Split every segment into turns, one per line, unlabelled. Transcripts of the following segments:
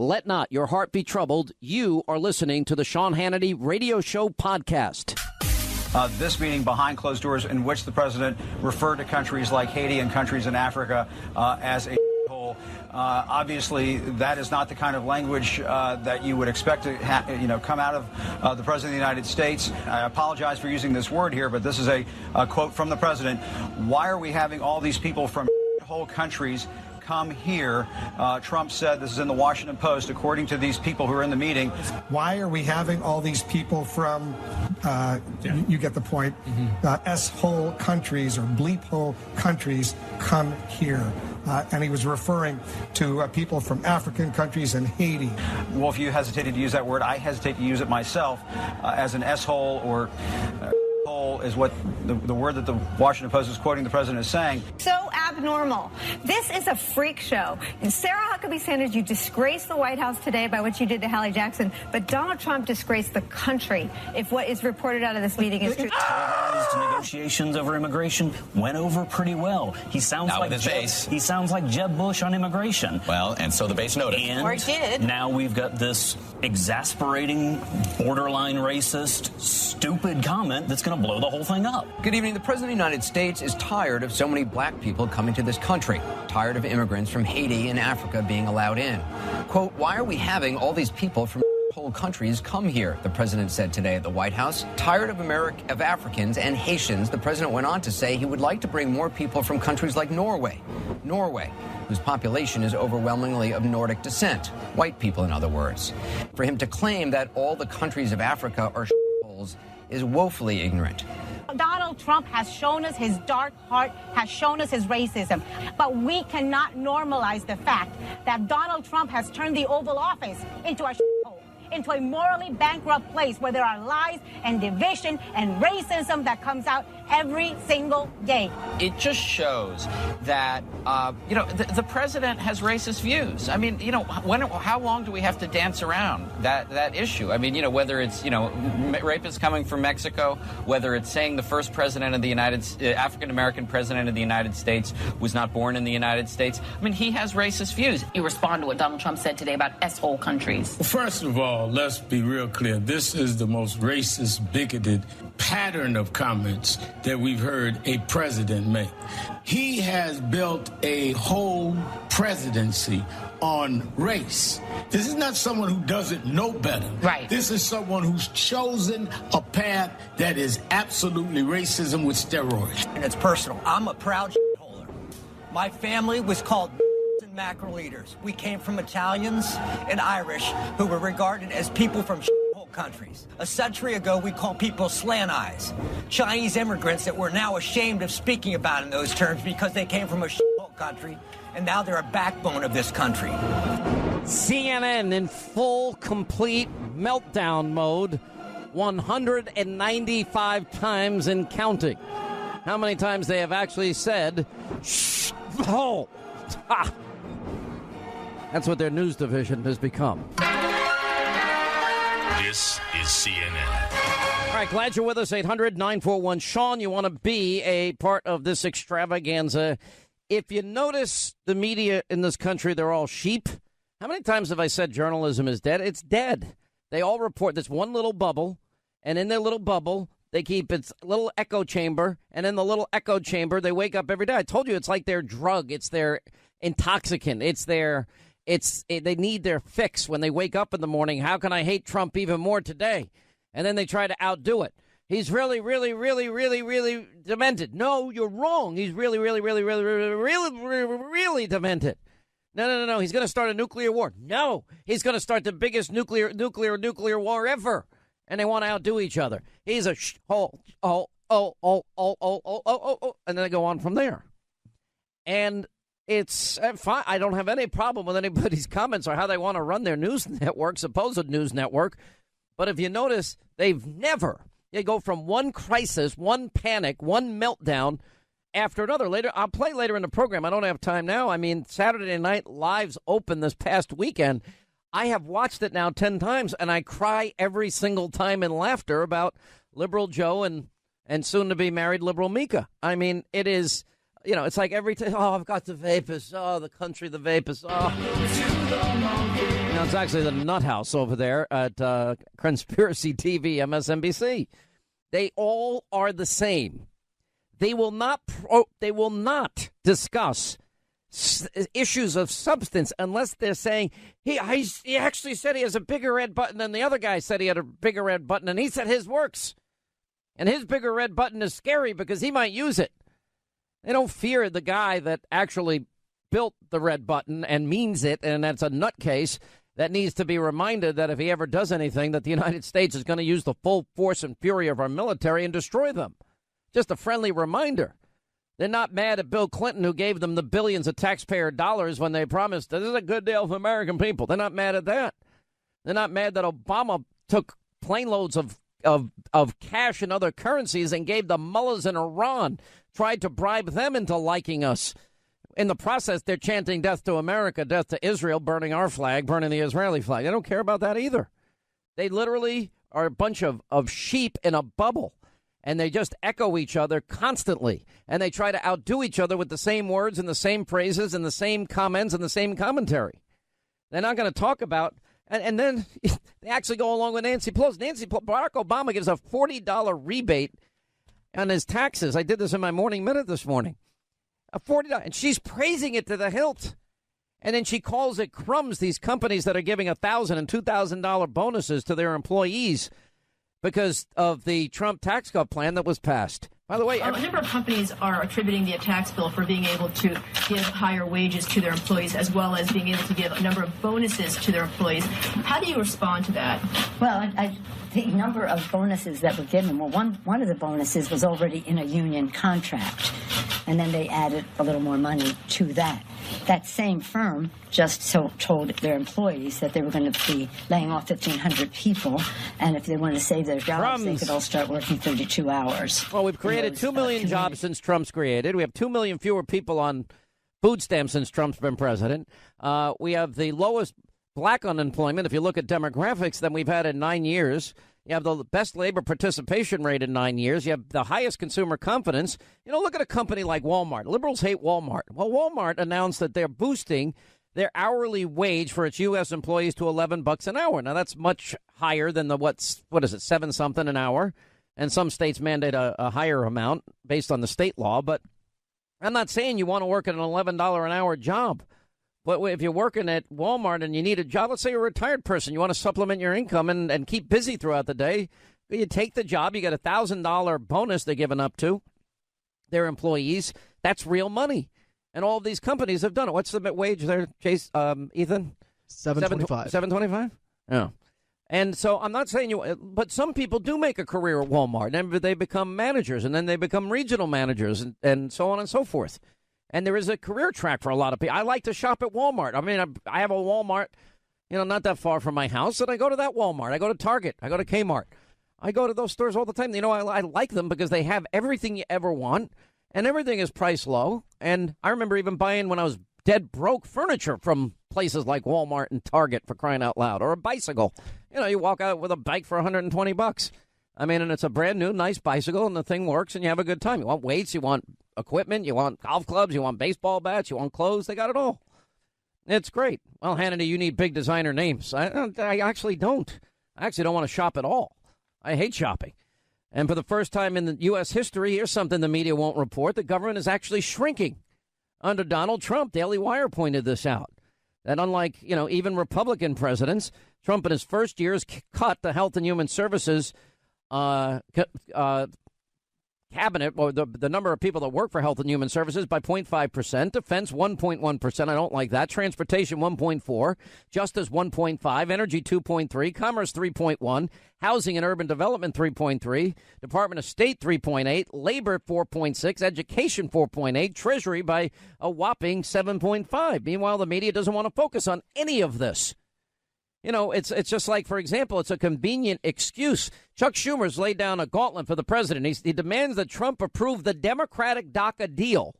Let not your heart be troubled. You are listening to the Sean Hannity Radio Show podcast.
This meeting behind closed doors in which the president referred to countries like Haiti and countries in Africa as a hole. Obviously, that is not the kind of language that you would expect to come out of the president of the United States. I apologize for using this word here, but this is a quote from the president. Why are we having all these people from whole countries come here? Trump said, this is in the Washington Post, according to these people who are in the meeting.
Why are we having all these people from, you get the point, S-hole countries or bleep-hole countries come here? And he was referring to people from African countries and Haiti.
Well, if you hesitated to use that word, I hesitate to use it myself as an S-hole or hole is what the word that the Washington Post is quoting the president is saying.
So abnormal. This is a freak show. And Sarah Huckabee Sanders, you disgraced the White House today by what you did to Hallie Jackson, but Donald Trump disgraced the country if what is reported out of this meeting is true.
His negotiations over immigration went over pretty well. He sounds He sounds like Jeb Bush on immigration.
Well, and so the base noted.
And
or did.
Now we've got this exasperating, borderline racist, stupid comment that's going to blow the whole thing up.
Good evening. The President of the United States is tired of so many black people coming to this country, tired of immigrants from Haiti and Africa being allowed in. Quote, why are we having all these people from whole countries come here? The president said today at the White House. Tired of Africans and Haitians, the president went on to say he would like to bring more people from countries like Norway, whose population is overwhelmingly of Nordic descent, white people in other words. For him to claim that all the countries of Africa are holes is woefully ignorant.
Donald Trump has shown us his dark heart, has shown us his racism. But we cannot normalize the fact that Donald Trump has turned the Oval Office into a shithole, into a morally bankrupt place where there are lies and division and racism that comes out every single day.
It just shows that, the president has racist views. I mean, how long do we have to dance around that issue? I mean, whether it's, rapists coming from Mexico, whether it's saying the first president of the African-American president of the United States was not born in the United States. I mean, he has racist views.
You respond to what Donald Trump said today about S-hole countries.
Well, first of all, let's be real clear. This is the most racist, bigoted pattern of comments that we've heard a president make. He has built a whole presidency on race. This is not someone who doesn't know better.
Right.
This is someone who's chosen a path that is absolutely racism with steroids.
And it's personal. I'm a proud holder. My family was called and mackerel eaters. We came from Italians and Irish who were regarded as people from countries. A century ago, we called people slant eyes. Chinese immigrants that we're now ashamed of speaking about in those terms because they came from a country, and now they're a backbone of this country.
CNN in full, complete meltdown mode 195 times and counting. How many times they have actually said, shh, oh, ha. That's what their news division has become.
This is CNN.
All right, glad you're with us. 800-941-SEAN. You want to be a part of this extravaganza. If you notice the media in this country, they're all sheep. How many times have I said journalism is dead? It's dead. They all report this one little bubble, and in their little bubble, they keep its little echo chamber, and in the little echo chamber, they wake up every day. I told you it's like their drug. It's their intoxicant. They need their fix when they wake up in the morning. How can I hate Trump even more today? And then they try to outdo it. He's really, really, really, really, really demented. No, you're wrong. He's really, really, really, really, really, really, really demented. No. He's going to start a nuclear war. No, he's going to start the biggest nuclear war ever. And they want to outdo each other. He's a and then they go on from there. And it's fine. I don't have any problem with anybody's comments or how they want to run their news network, supposed news network. But if you notice, they go from one crisis, one panic, one meltdown after another. I'll play later in the program. I don't have time now. I mean, Saturday Night Live's open this past weekend. I have watched it now 10 times, and I cry every single time in laughter about liberal Joe and soon-to-be married liberal Mika. I mean, it is, it's like every time, I've got the vapors. Oh, the country, the vapors. Oh. It's actually the nut house over there at Conspiracy TV, MSNBC. They all are the same. They will not discuss issues of substance unless they're saying he actually said he has a bigger red button than the other guy said he had a bigger red button, and he said his works. And his bigger red button is scary because he might use it. They don't fear the guy that actually built the red button and means it, and that's a nutcase that needs to be reminded that if he ever does anything, that the United States is going to use the full force and fury of our military and destroy them. Just a friendly reminder. They're not mad at Bill Clinton, who gave them the billions of taxpayer dollars when they promised this is a good deal for American people. They're not mad at that. They're not mad that Obama took plane loads of cash and other currencies and gave the mullahs in Iran, tried to bribe them into liking us. In the process, they're chanting death to America, death to Israel, burning our flag, burning the Israeli flag. They don't care about that either. They literally are a bunch of sheep in a bubble, and they just echo each other constantly. And they try to outdo each other with the same words and the same phrases and the same comments and the same commentary. They're not going to talk about, and then they actually go along with Nancy Pelosi. Barack Obama gives a $40 rebate on his taxes. I did this in my morning minute this morning. A $40, and she's praising it to the hilt. And then she calls it crumbs, these companies that are giving $1,000 and $2,000 bonuses to their employees because of the Trump tax cut plan that was passed. By the way,
a number of companies are attributing the tax bill for being able to give higher wages to their employees, as well as being able to give a number of bonuses to their employees. How do you respond to that?
Well, the number of bonuses that were given, well, one of the bonuses was already in a union contract, and then they added a little more money to that. That same firm just told their employees that they were going to be laying off 1,500 people, and if they wanted to save their jobs, they could all start working 32 hours.
Well, we've created 2 million jobs since Trump's created. We have 2 million fewer people on food stamps since Trump's been president. We have the lowest black unemployment, if you look at demographics, than we've had in 9 years. You have the best labor participation rate in 9 years. You have the highest consumer confidence. You know, look at a company like Walmart. Liberals hate Walmart. Well, Walmart announced that they're boosting their hourly wage for its U.S. employees to $11 an hour. Now, that's much higher than the, what is it, 7-something an hour? And some states mandate a higher amount based on the state law. But I'm not saying you want to work at an $11 an hour job. But if you're working at Walmart and you need a job, let's say you're a retired person, you want to supplement your income and keep busy throughout the day, you take the job, you get a $1,000 bonus they're giving up to their employees. That's real money. And all of these companies have done it. What's the wage there, Chase, Ethan?
$7.25.
$7.25? Yeah. And so I'm not saying but some people do make a career at Walmart. And they become managers, and then they become regional managers, and so on and so forth. And there is a career track for a lot of people. I like to shop at Walmart. I mean, I have a Walmart, not that far from my house, and I go to that Walmart. I go to Target. I go to Kmart. I go to those stores all the time. I like them because they have everything you ever want, and everything is priced low. And I remember even buying, when I was dead broke, furniture from places like Walmart and Target, for crying out loud, or a bicycle. You walk out with a bike for $120. I mean, and it's a brand new, nice bicycle, and the thing works, and you have a good time. You want weights, you want equipment, you want golf clubs, you want baseball bats, you want clothes. They got it all. It's great. Well, Hannity, you need big designer names. I actually don't. I actually don't want to shop at all. I hate shopping. And for the first time in the U.S. history, here's something the media won't report. The government is actually shrinking under Donald Trump. Daily Wire pointed this out. That unlike, even Republican presidents, Trump in his first years cut the Health and Human Services cabinet, or the number of people that work for Health and Human Services, by 0.5%, Defense 1.1%. I don't like that. Transportation 1.4%, Justice 1.5%, Energy 2.3%, Commerce 3.1%, Housing and Urban Development 3.3%, Department of State 3.8%, Labor 4.6%, Education 4.8%, Treasury by a whopping 7.5%. Meanwhile, the media doesn't want to focus on any of this. It's just like, for example, it's a convenient excuse. Chuck Schumer's laid down a gauntlet for the president. He demands that Trump approve the Democratic DACA deal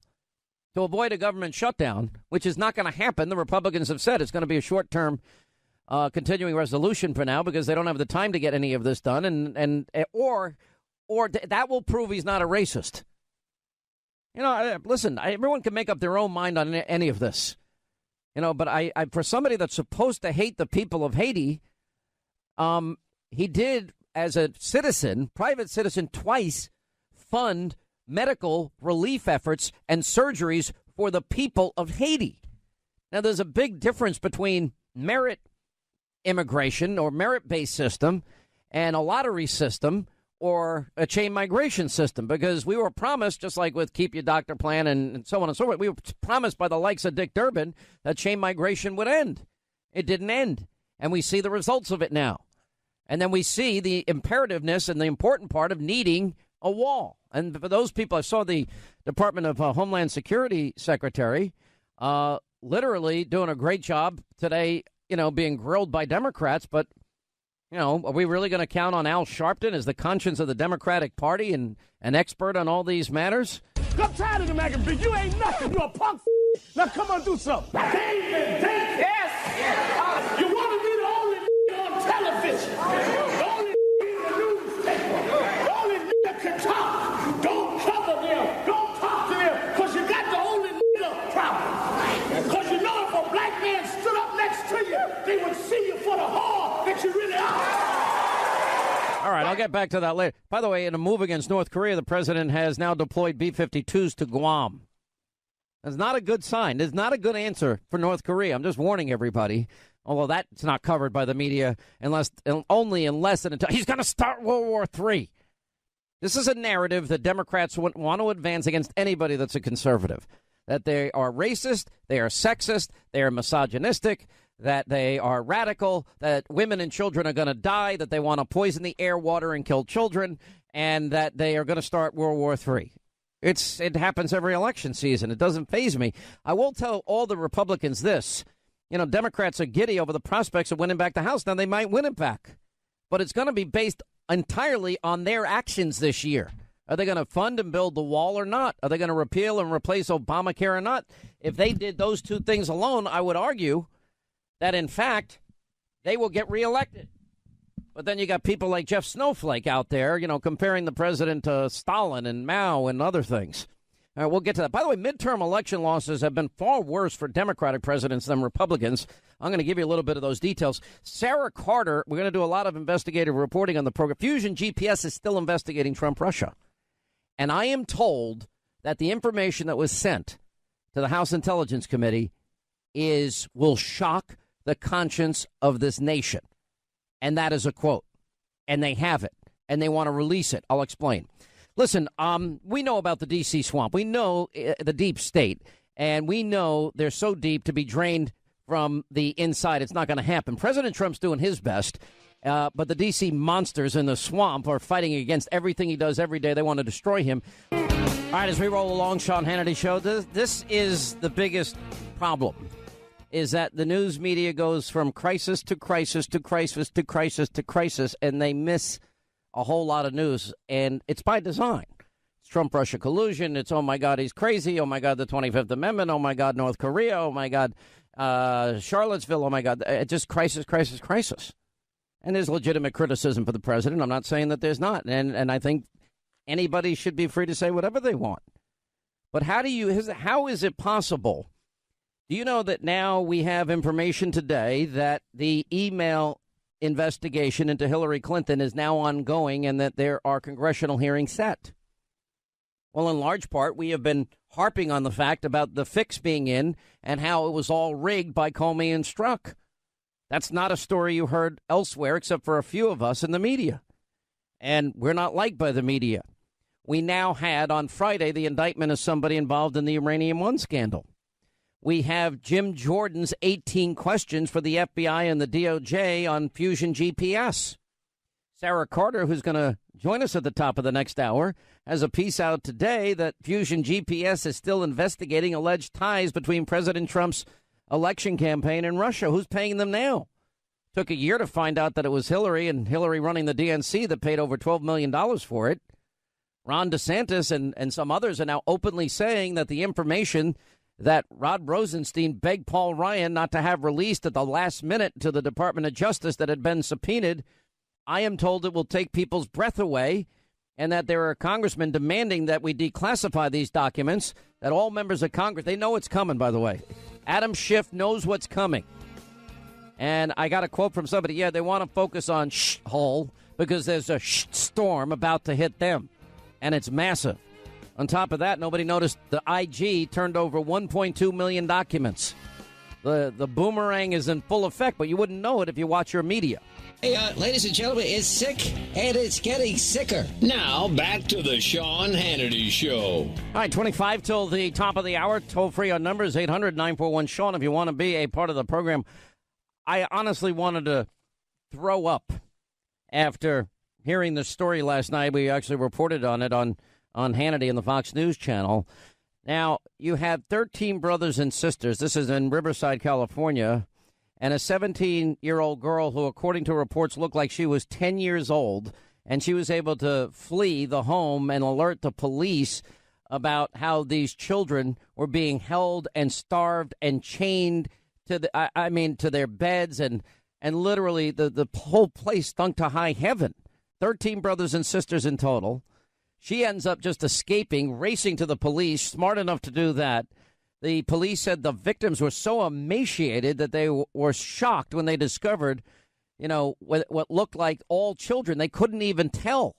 to avoid a government shutdown, which is not going to happen. The Republicans have said it's going to be a short-term continuing resolution for now because they don't have the time to get any of this done, or that will prove he's not a racist. Listen, everyone can make up their own mind on any of this. But I for somebody that's supposed to hate the people of Haiti, he did, as a citizen, private citizen, twice fund medical relief efforts and surgeries for the people of Haiti. Now, there's a big difference between merit immigration or merit-based system and a lottery system or a chain migration system, because we were promised, just like with Keep Your Doctor Plan and so on and so forth, we were promised by the likes of Dick Durbin that chain migration would end. It didn't end, and we see the results of it now. And then we see the imperativeness and the important part of needing a wall. And for those people, I saw the Department of Homeland Security Secretary literally doing a great job today, being grilled by Democrats. But, are we really going to count on Al Sharpton as the conscience of the Democratic Party and an expert on all these matters?
I'm tired of the McAfee. You ain't nothing. You a punk. Now come on, do something. David, yes. You want to be the only on television. The only in the newspaper. The only that can talk. Don't cover them. Don't talk to them. Because you got the only problem. Because you know if a black man stood up next to you, they would see you for the whore that you really are.
All right, I'll get back to that later. By the way, in a move against North Korea, the president has now deployed B-52s to Guam. That's not a good sign. It's not a good answer for North Korea. I'm just warning everybody. Although that's not covered by the media unless he's going to start World War III. This is a narrative that Democrats want to advance against anybody that's a conservative. That they are racist, they are sexist, they are misogynistic, that they are radical, that women and children are going to die, that they want to poison the air, water, and kill children, and that they are going to start World War III. It happens every election season. It doesn't faze me. I will tell all the Republicans this. Democrats are giddy over the prospects of winning back the House. Now, they might win it back, but it's going to be based entirely on their actions this year. Are they going to fund and build the wall or not? Are they going to repeal and replace Obamacare or not? If they did those two things alone, I would argue that, in fact, they will get reelected. But then you got people like Jeff Snowflake out there, comparing the president to Stalin and Mao and other things. All right, we'll get to that. By the way, midterm election losses have been far worse for Democratic presidents than Republicans. I'm going to give you a little bit of those details. Sarah Carter, we're going to do a lot of investigative reporting on the program. Fusion GPS is still investigating Trump-Russia. And I am told that the information that was sent to the House Intelligence Committee will shock the conscience of this nation. And that is a quote. And they have it. And they want to release it. I'll explain. Listen, we know about the D.C. swamp. We know the deep state. And we know they're so deep to be drained from the inside. It's not going to happen. President Trump's doing his best. But the D.C. monsters in the swamp are fighting against everything he does every day. They want to destroy him. All right, as we roll along, Sean Hannity Show, this is the biggest problem, is that the news media goes from crisis to crisis to crisis to crisis to crisis, and they miss a whole lot of news, and it's by design. It's Trump-Russia collusion. It's, oh, my God, he's crazy. Oh, my God, the 25th Amendment. Oh, my God, North Korea. Oh, my God, Charlottesville. Oh, my God, it's just crisis, crisis, crisis. And there's legitimate criticism for the president. I'm not saying that there's not. And I think anybody should be free to say whatever they want. But how is it possible? Do you know that now we have information today that the email investigation into Hillary Clinton is now ongoing and that there are congressional hearings set? Well, in large part, we have been harping on the fact about the fix being in and how it was all rigged by Comey and Strzok. That's not a story you heard elsewhere, except for a few of us in the media. And we're not liked by the media. We now had on Friday the indictment of somebody involved in the Uranium One scandal. We have Jim Jordan's 18 questions for the FBI and the DOJ on Fusion GPS. Sarah Carter, who's going to join us at the top of the next hour, has a piece out today that Fusion GPS is still investigating alleged ties between President Trump's election campaign and Russia. Who's paying them now? Took a year to find out that it was Hillary and Hillary running the DNC that paid over $12 million for it. Ron DeSantis and some others are now openly saying that the information that Rod Rosenstein begged Paul Ryan not to have released at the last minute to the Department of Justice that had been subpoenaed, I am told it will take people's breath away, and that there are congressmen demanding that we declassify these documents, that all members of Congress, they know it's coming, by the way. Adam Schiff knows what's coming. And I got a quote from somebody. Yeah, they want to focus on hole because there's a storm about to hit them. And it's massive. On top of that, nobody noticed the IG turned over 1.2 million documents. The boomerang is in full effect, but you wouldn't know it if you watch your media.
Hey, ladies and gentlemen, it's sick, and it's getting sicker.
Now, back to the Sean Hannity Show.
All right, 25 till the top of the hour. Toll free on numbers, 800-941-SEAN if you want to be a part of the program. I honestly wanted to throw up after hearing the story last night. We actually reported on it on Hannity and the Fox News Channel. Now, you have 13 brothers and sisters. This is in Riverside, California, and a 17-year-old girl who, according to reports, looked like she was 10 years old, and she was able to flee the home and alert the police about how these children were being held and starved and chained to to their beds, and literally the whole place stunk to high heaven. 13 brothers and sisters in total. She ends up just escaping, racing to the police, smart enough to do that. The police said the victims were so emaciated that they were shocked when they discovered, what looked like all children. They couldn't even tell.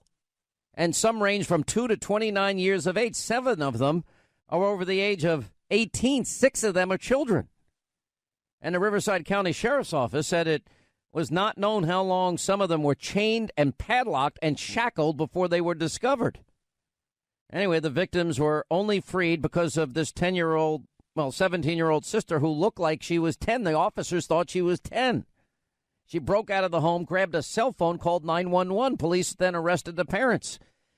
And some range from 2 to 29 years of age. 7 of them are over the age of 18. 6 of them are children. And the Riverside County Sheriff's Office said it was not known how long some of them were chained and padlocked and shackled before they were discovered. Anyway, the victims were only freed because of this 17-year-old sister who looked like she was 10. The officers thought she was 10. She broke out of the home, grabbed a cell phone, called 911. Police then arrested the parents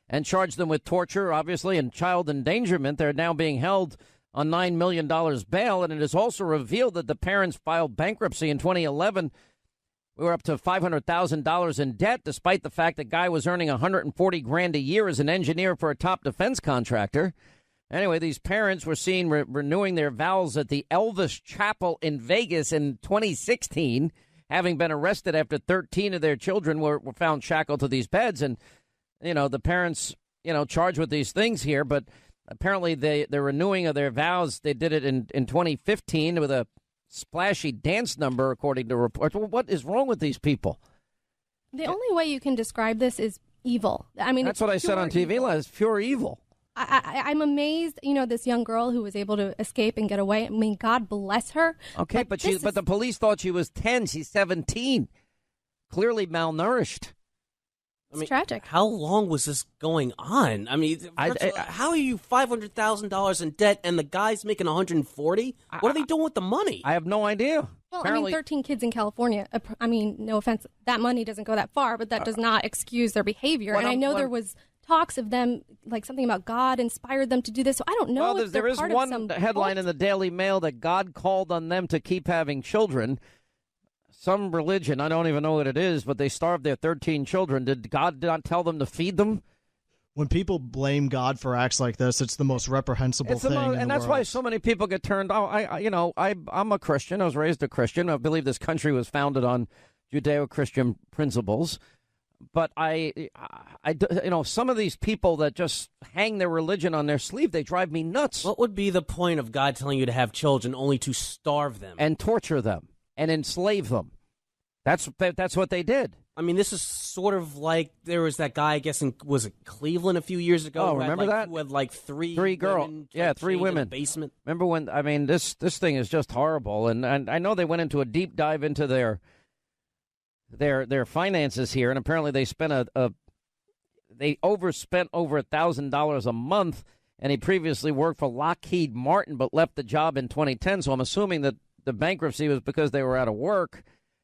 and charged them with torture, obviously, and child endangerment. They're now being held on $9 million bail, and it is also revealed that the parents filed bankruptcy in 2011. We were up to $500,000 in debt, despite the fact that guy was earning $140,000 a year as an engineer for a top defense contractor. Anyway, these parents were seen renewing their vows at the Elvis Chapel in Vegas in 2016, having been arrested after 13 of their children were found shackled to these beds. And, the parents, charged with these things here, but apparently the renewing of their vows, they did it in 2015 with a splashy dance number, according to reports. Well, what is wrong with these people?
The only way you can describe this is evil. I mean,
that's what I said on TV last. Pure evil.
I'm amazed. This young girl who was able to escape and get away. I mean, God bless her.
Okay, but the police thought she was 10. She's 17. Clearly malnourished.
It's tragic.
How long was this going on? I mean, how are you $500,000 in debt and the guy's making $140,000? What are they doing with the money?
I have no idea.
Well, apparently, 13 kids in California. No offense, that money doesn't go that far, but that does not excuse their behavior. And I know there was talks of them, like something about God inspired them to do this. So I don't know.
Well, there is one headline in the Daily Mail that God called on them to keep having children. Some religion, I don't even know what it is, but they starved their 13 children. Did God not tell them to feed them?
When people blame God for acts like this, it's the most reprehensible thing in the world.
And that's why so many people get turned off. I'm a Christian. I was raised a Christian. I believe this country was founded on Judeo-Christian principles. But some of these people that just hang their religion on their sleeve, they drive me nuts.
What would be the point of God telling you to have children only to starve them?
And torture them and enslave them. That's what they did.
I mean, this is sort of like there was that guy, I guess, was it Cleveland a few years ago?
Oh, remember that?
Who had like three
girls. Yeah, 3 women.
In the basement.
Remember when? I mean, this thing is just horrible. And I know they went into a deep dive into their finances here, and apparently they spent they overspent over $1,000 a month. And he previously worked for Lockheed Martin, but left the job in 2010. So I'm assuming that the bankruptcy was because they were out of work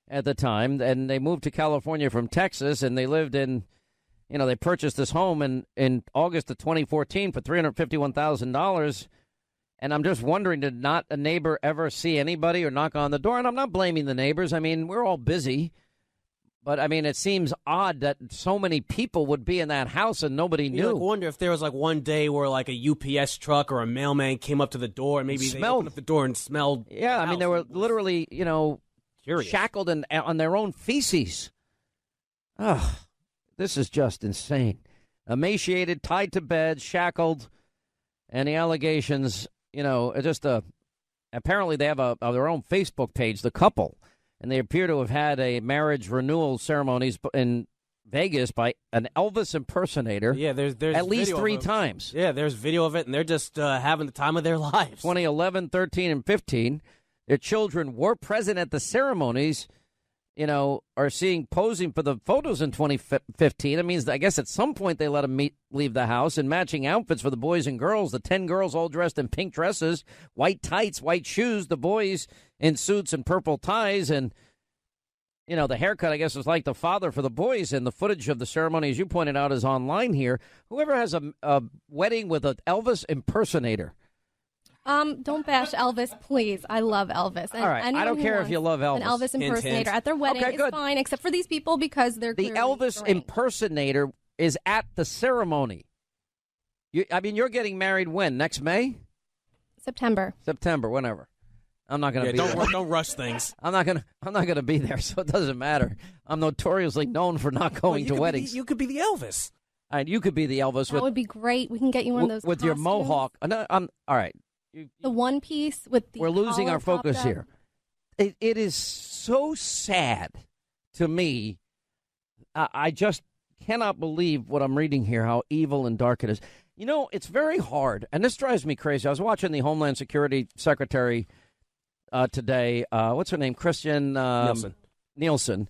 at the time, and they moved to California from Texas, and they lived in, they purchased this home in August of 2014 for $351,000. And I'm just wondering, did not a neighbor ever see anybody or knock on the door? And I'm not blaming the neighbors. I mean, we're all busy. But, I mean, it seems odd that so many people would be in that house and nobody knew.
I wonder if there was like one day where like a UPS truck or a mailman came up to the door and maybe they opened up the door and smelled.
Yeah, I mean, they were literally,
curious.
Shackled on their own feces. Oh, this is just insane. Emaciated, tied to bed, shackled, and the allegations, just a apparently they have their own Facebook page, the couple, and they appear to have had a marriage renewal ceremonies in Vegas by an Elvis impersonator.
Yeah, there's
at least
video
3
of it.
times.
Yeah, there's video of it, and they're just having the time of their lives.
2011, 13, and 15. Their children were present at the ceremonies, are seeing posing for the photos in 2015. It means, I guess, at some point they let them leave the house in matching outfits for the boys and girls. The 10 girls all dressed in pink dresses, white tights, white shoes. The boys in suits and purple ties. And, the haircut, I guess, is like the father for the boys. And the footage of the ceremony, as you pointed out, is online here. Whoever has a wedding with an Elvis impersonator.
Don't bash Elvis, please. I love Elvis. And
all right, I don't care if you love Elvis.
An Elvis impersonator at their wedding is fine, except for these people because they're
the Elvis impersonator is at the ceremony. You're getting married when? Next May?
September,
whenever. I'm not going to be there.
Don't rush things.
I'm not going to be there, so it doesn't matter. I'm notoriously known for not going to weddings.
You could be the Elvis.
All right, you could be the Elvis.
That would be great. We can get you one of those
with
costumes.
your mohawk. All right.
The one piece with the
We're losing
collar
our focus
popped up.
here. It is so sad to me. I just cannot believe what I'm reading here, how evil and dark it is. It's very hard, and this drives me crazy. I was watching the Homeland Security Secretary today. What's her name? Kristen Nielsen.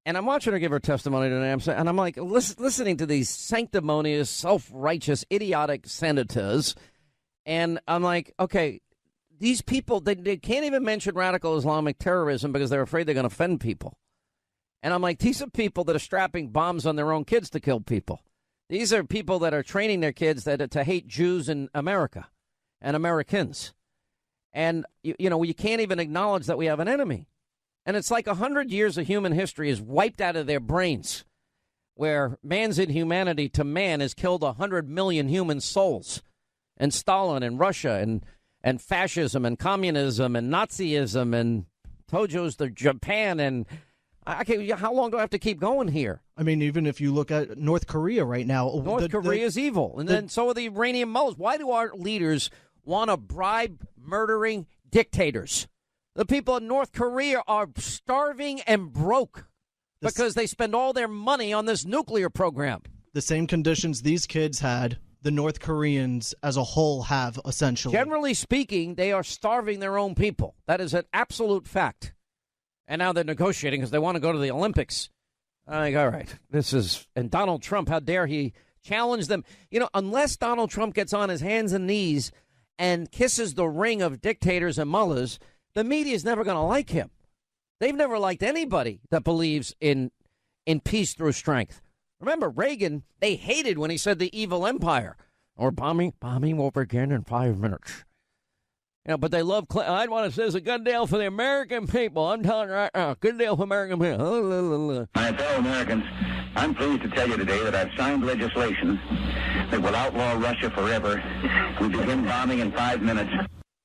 And I'm watching her give her testimony today, and I'm like, listening to these sanctimonious, self-righteous, idiotic senators. And I'm like, okay, these people, they can't even mention radical Islamic terrorism because they're afraid they're going to offend people. And I'm like, these are people that are strapping bombs on their own kids to kill people. These are people that are training their kids to hate Jews in America and Americans. And, you can't even acknowledge that we have an enemy. And it's like 100 years of human history is wiped out of their brains, where man's inhumanity to man has killed 100 million human souls. And Stalin and Russia and fascism and communism and Nazism and Tojo's to Japan. And how long do I have to keep going here?
I mean, even if you look at North Korea right now.
North Korea is evil. And then so are the Iranian mullahs. Why do our leaders want to bribe murdering dictators? The people in North Korea are starving and broke because they spend all their money on this nuclear program.
The same conditions these kids had, the North Koreans as a whole have, essentially.
Generally speaking, they are starving their own people. That is an absolute fact. And now they're negotiating because they want to go to the Olympics. I'm like, all right, and Donald Trump, how dare he challenge them? Unless Donald Trump gets on his hands and knees and kisses the ring of dictators and mullahs, the media is never going to like him. They've never liked anybody that believes in peace through strength. Remember, Reagan, they hated when he said the evil empire. Or bombing will begin in 5 minutes. But they love Clinton. I'd want to say it's a good deal for the American people. I'm telling you right now, good deal for American people.
My fellow Americans, I'm pleased to tell you today that I've signed legislation that will outlaw Russia forever. We begin bombing in 5 minutes.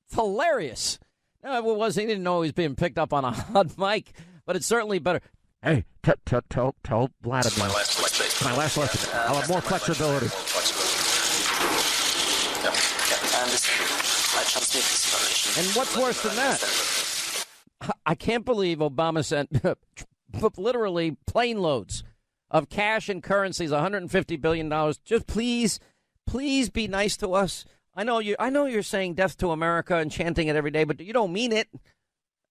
It's hilarious. No, it wasn't. He didn't know he was being picked up on a hot mic, but it's certainly better. Hey, tell Vladimir.
My last lesson.
I'll have more flexibility. And what's worse than that? I can't believe Obama sent literally plane loads of cash and currencies, $150 billion. Just please be nice to us. I know you're saying death to America and chanting it every day, but you don't mean it.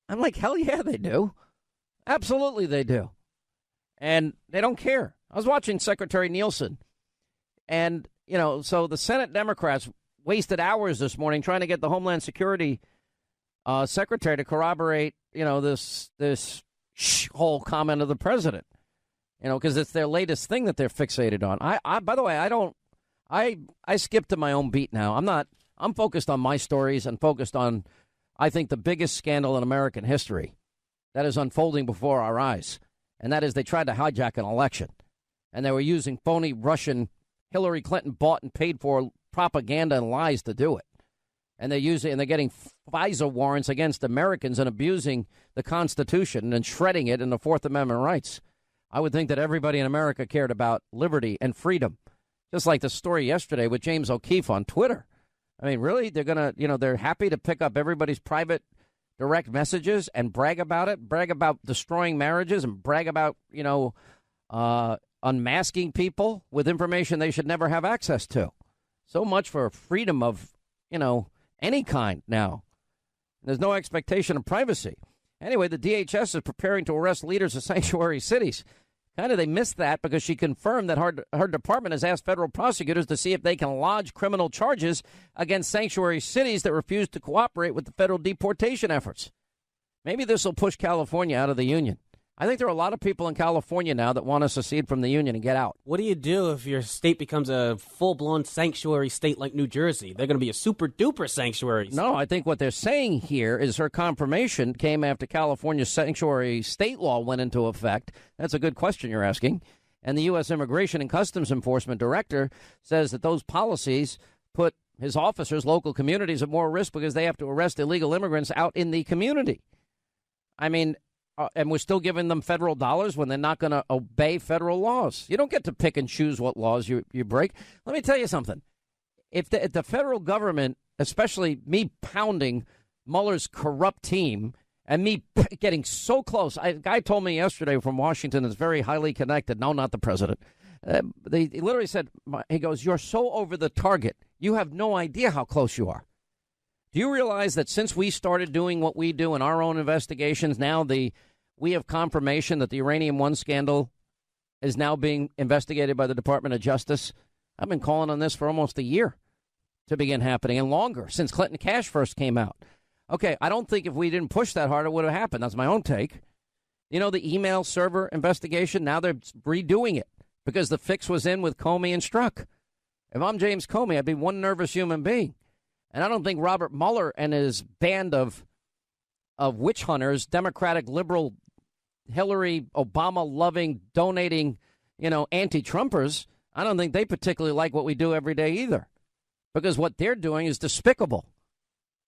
I'm like, hell yeah, they do. Absolutely they do. And they don't care. I was watching Secretary Nielsen. And, so the Senate Democrats wasted hours this morning trying to get the Homeland Security Secretary to corroborate, this whole comment of the president. Because it's their latest thing that they're fixated on. I by the way, I skip to my own beat now. I'm focused on my stories and focused on, I think, the biggest scandal in American history that is unfolding before our eyes. And that is they tried to hijack an election. And they were using phony Russian Hillary Clinton bought and paid for propaganda and lies to do it. And they're getting FISA warrants against Americans and abusing the Constitution and shredding it in the Fourth Amendment rights. I would think that everybody in America cared about liberty and freedom. Just like the story yesterday with James O'Keefe on Twitter. I mean, really? They're going to, they're happy to pick up everybody's private direct messages and brag about it, brag about destroying marriages and brag about, unmasking people with information they should never have access to. So much for freedom of, any kind now. There's no expectation of privacy. Anyway, the DHS is preparing to arrest leaders of sanctuary cities. Kind of they missed that because she confirmed that her department has asked federal prosecutors to see if they can lodge criminal charges against sanctuary cities that refuse to cooperate with the federal deportation efforts. Maybe this will push California out of the union. I think there are a lot of people in California now that want to secede from the union and get out.
What do you do if your state becomes a full-blown sanctuary state like New Jersey? They're going to be a super-duper sanctuary state.
No, I think what they're saying here is her confirmation came after California's sanctuary state law went into effect. That's a good question you're asking. And the U.S. Immigration and Customs Enforcement Director says that those policies put his officers, local communities, at more risk because they have to arrest illegal immigrants out in the community. I mean... and we're still giving them federal dollars when they're not going to obey federal laws. You don't get to pick and choose what laws you break. Let me tell you something. If the federal government, especially me pounding Mueller's corrupt team and me getting so close. A guy told me yesterday from Washington that's very highly connected. No, not the president. He literally said, he goes, "You're so over the target. You have no idea how close you are." Do you realize that since we started doing what we do in our own investigations, now we have confirmation that the Uranium One scandal is now being investigated by the Department of Justice? I've been calling on this for almost a year to begin happening, and longer, since Clinton Cash first came out. Okay, I don't think if we didn't push that hard, it would have happened. That's my own take. The email server investigation, now they're redoing it because the fix was in with Comey and Strzok. If I'm James Comey, I'd be one nervous human being. And I don't think Robert Mueller and his band of witch hunters, Democratic, liberal, Hillary, Obama-loving, donating, anti-Trumpers, I don't think they particularly like what we do every day either. Because what they're doing is despicable.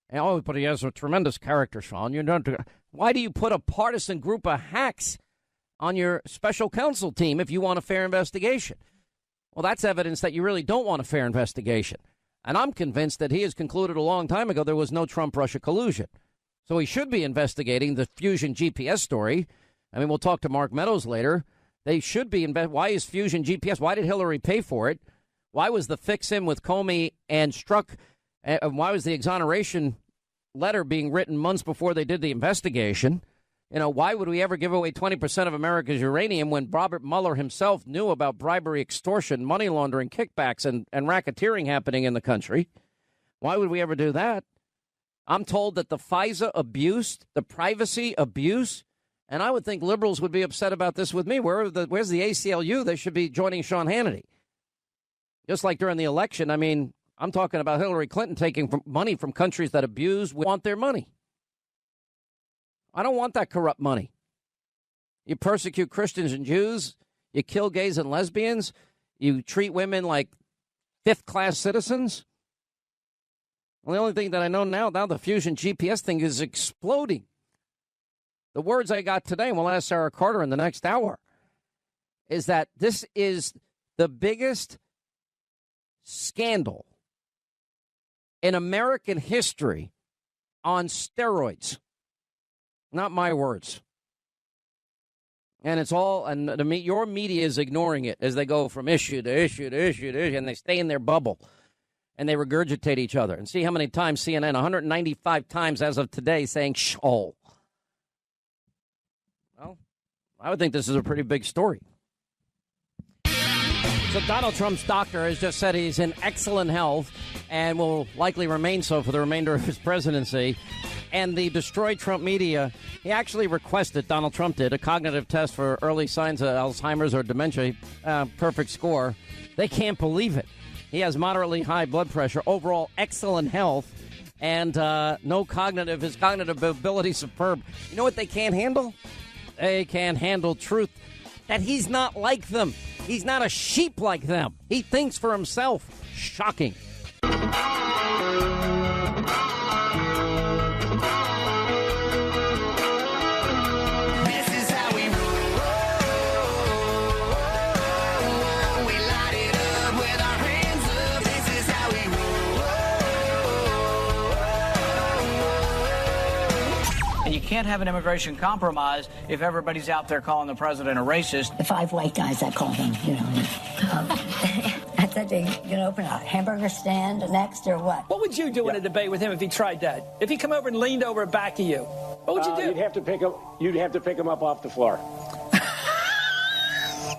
And, but he has a tremendous character, Sean. Why do you put a partisan group of hacks on your special counsel team if you want a fair investigation? Well, that's evidence that you really don't want a fair investigation. And I'm convinced that he has concluded a long time ago there was no Trump-Russia collusion. So he should be investigating the Fusion GPS story. I mean, we'll talk to Mark Meadows later. They should be. Why is Fusion GPS? Why did Hillary pay for it? Why was the fix-in with Comey and Strzok? Why was the exoneration letter being written months before they did the investigation? Why would we ever give away 20% of America's uranium when Robert Mueller himself knew about bribery, extortion, money laundering, kickbacks, and racketeering happening in the country? Why would we ever do that? I'm told that the FISA abuse, the privacy abuse, and I would think liberals would be upset about this with me. Where's the ACLU? They should be joining Sean Hannity. Just like during the election, I mean, I'm talking about Hillary Clinton taking money from countries that abuse, want their money. I don't want that corrupt money. You persecute Christians and Jews. You kill gays and lesbians. You treat women like fifth-class citizens. Well, the only thing that I know now the Fusion GPS thing is exploding. The words I got today, and we'll ask Sarah Carter in the next hour, is that this is the biggest scandal in American history on steroids. Not my words. And it's all, and your media is ignoring it as they go from issue to issue to issue to issue, and they stay in their bubble, and they regurgitate each other. And see how many times CNN, 195 times as of today, saying, "Shol." Well, I would think this is a pretty big story. So Donald Trump's doctor has just said he's in excellent health and will likely remain so for the remainder of his presidency. And the Destroy Trump media, he actually requested, Donald Trump did, a cognitive test for early signs of Alzheimer's or dementia. Perfect score. They can't believe it. He has moderately high blood pressure, overall excellent health, and no cognitive. His cognitive ability superb. You know what they can't handle? They can't handle truth. That he's not like them. He's not a sheep like them. He thinks for himself. Shocking.
can't have an immigration compromise if everybody's out there calling the president a racist.
The 5 white guys, I call them, I said, you gonna open a hamburger stand next or what?
What would you do in a debate with him if he tried that? If he come over and leaned over back of you, what would you do?
You'd have to pick him up off the floor.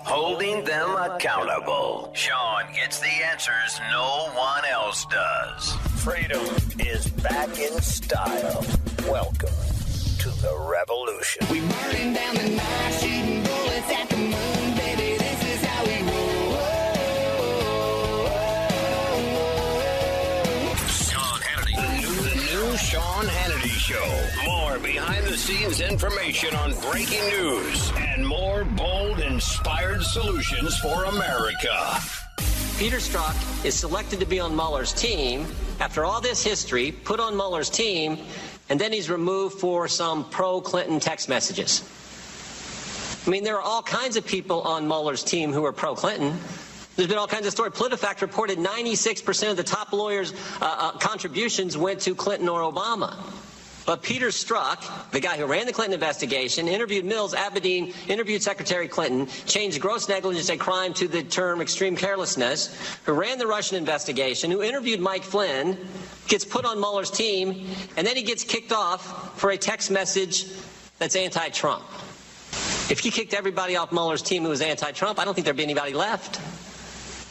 Holding them accountable. Sean gets the answers no one else does. Freedom is back in style. Welcome to the revolution.
We burning down the night, shooting bullets at the moon, baby. This is how we roll.
Sean Hannity. The new Sean Hannity Show. More behind-the-scenes information on breaking news and more bold, inspired solutions for America.
Peter Strzok is selected to be on Mueller's team after all this history, put on Mueller's team, and then he's removed for some pro-Clinton text messages. I mean, there are all kinds of people on Mueller's team who are pro-Clinton. There's been all kinds of stories. PolitiFact reported 96% of the top lawyers' contributions went to Clinton or Obama. But Peter Strzok, the guy who ran the Clinton investigation, interviewed Mills, Abedin, interviewed Secretary Clinton, changed gross negligence and crime to the term extreme carelessness, who ran the Russian investigation, who interviewed Mike Flynn, gets put on Mueller's team, and then he gets kicked off for a text message that's anti-Trump. If he kicked everybody off Mueller's team who was anti-Trump, I don't think there'd be anybody left.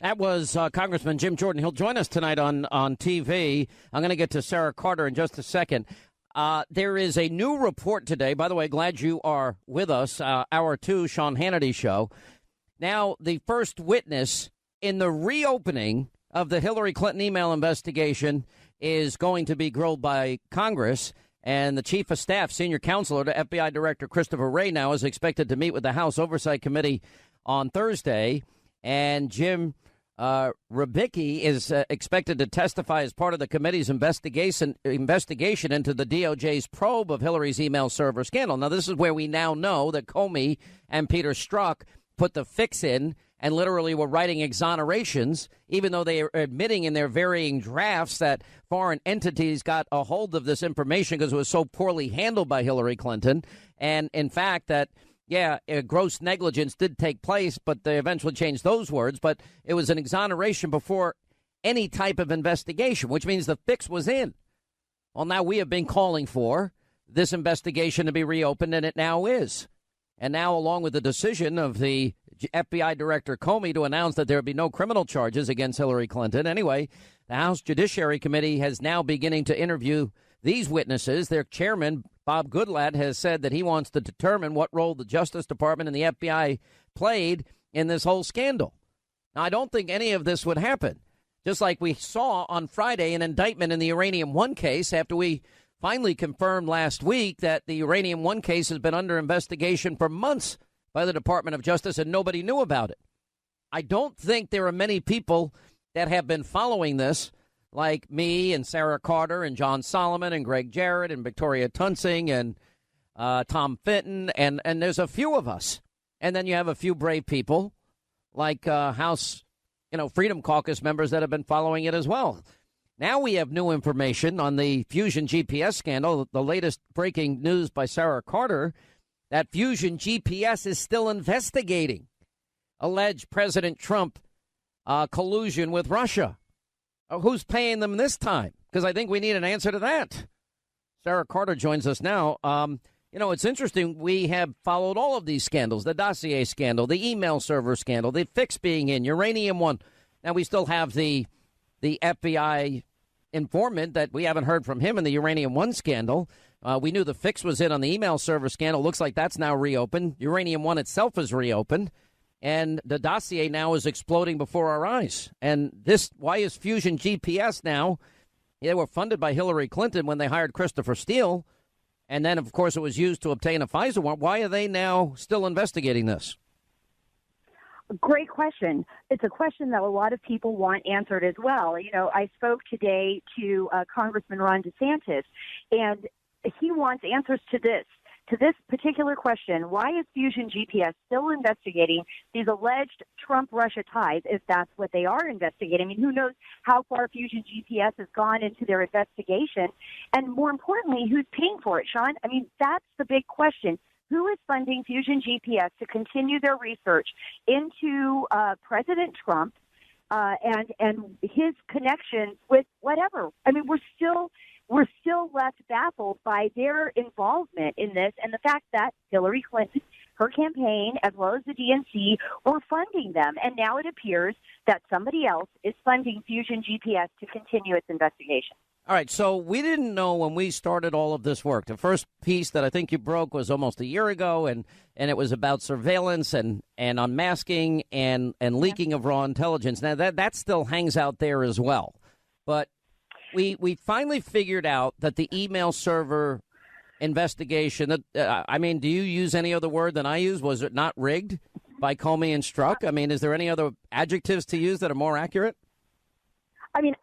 That was Congressman Jim Jordan. He'll join us tonight on TV. I'm going to get to Sarah Carter in just a second. There is a new report today. By the way, glad you are with us. Hour 2, Sean Hannity Show. Now, the first witness in the reopening of the Hillary Clinton email investigation is going to be grilled by Congress. And the chief of staff, senior counselor to FBI Director Christopher Wray, now is expected to meet with the House Oversight Committee on Thursday. And Jim Rybicki is expected to testify as part of the committee's investigation into the DOJ's probe of Hillary's email server scandal. Now, this is where we now know that Comey and Peter Strzok put the fix in and literally were writing exonerations, even though they are admitting in their varying drafts that foreign entities got a hold of this information because it was so poorly handled by Hillary Clinton. And in fact, that gross negligence did take place, but they eventually changed those words. But it was an exoneration before any type of investigation, which means the fix was in. Well, now we have been calling for this investigation to be reopened, and it now is. And now, along with the decision of the FBI Director Comey to announce that there would be no criminal charges against Hillary Clinton. Anyway, the House Judiciary Committee has now beginning to interview these witnesses. Their chairman, Bob Goodlatte, has said that he wants to determine what role the Justice Department and the FBI played in this whole scandal. Now, I don't think any of this would happen. Just like we saw on Friday an indictment in the Uranium One case after we finally confirmed last week that the Uranium One case has been under investigation for months by the Department of Justice and nobody knew about it. I don't think there are many people that have been following this like me and Sarah Carter and John Solomon and Greg Jarrett and Victoria Tunsing and Tom Fitton. And there's a few of us. And then you have a few brave people like House, Freedom Caucus members that have been following it as well. Now we have new information on the Fusion GPS scandal, the latest breaking news by Sarah Carter, that Fusion GPS is still investigating alleged President Trump collusion with Russia. Who's paying them this time? Because I think we need an answer to that. Sarah Carter joins us now. It's interesting. We have followed all of these scandals, the dossier scandal, the email server scandal, the fix being in, Uranium One. Now we still have the FBI informant that we haven't heard from him in the Uranium One scandal. We knew the fix was in on the email server scandal. Looks like that's now reopened. Uranium One itself is reopened. And the dossier now is exploding before our eyes. And why is Fusion GPS now? They were funded by Hillary Clinton when they hired Christopher Steele. And then, of course, it was used to obtain a FISA warrant. Why are they now still investigating this?
Great question. It's a question that a lot of people want answered as well. I spoke today to Congressman Ron DeSantis, and he wants answers to this. to this particular question, why is Fusion GPS still investigating these alleged Trump-Russia ties, if that's what they are investigating? I mean, who knows how far Fusion GPS has gone into their investigation? And more importantly, who's paying for it, Sean? I mean, that's the big question. Who is funding Fusion GPS to continue their research into President Trump and his connection with whatever? I mean, we're still left baffled by their involvement in this and the fact that Hillary Clinton, her campaign, as well as the DNC, were funding them. And now it appears that somebody else is funding Fusion GPS to continue its investigation.
All right, so we didn't know when we started all of this work. The first piece that I think you broke was almost a year ago, and it was about surveillance and unmasking and leaking of raw intelligence. Now, that still hangs out there as well. But we finally figured out that the email server investigation, I mean, do you use any other word than I use? Was it not rigged by Comey and Strzok? I mean, is there any other adjectives to use that are more accurate?
I mean,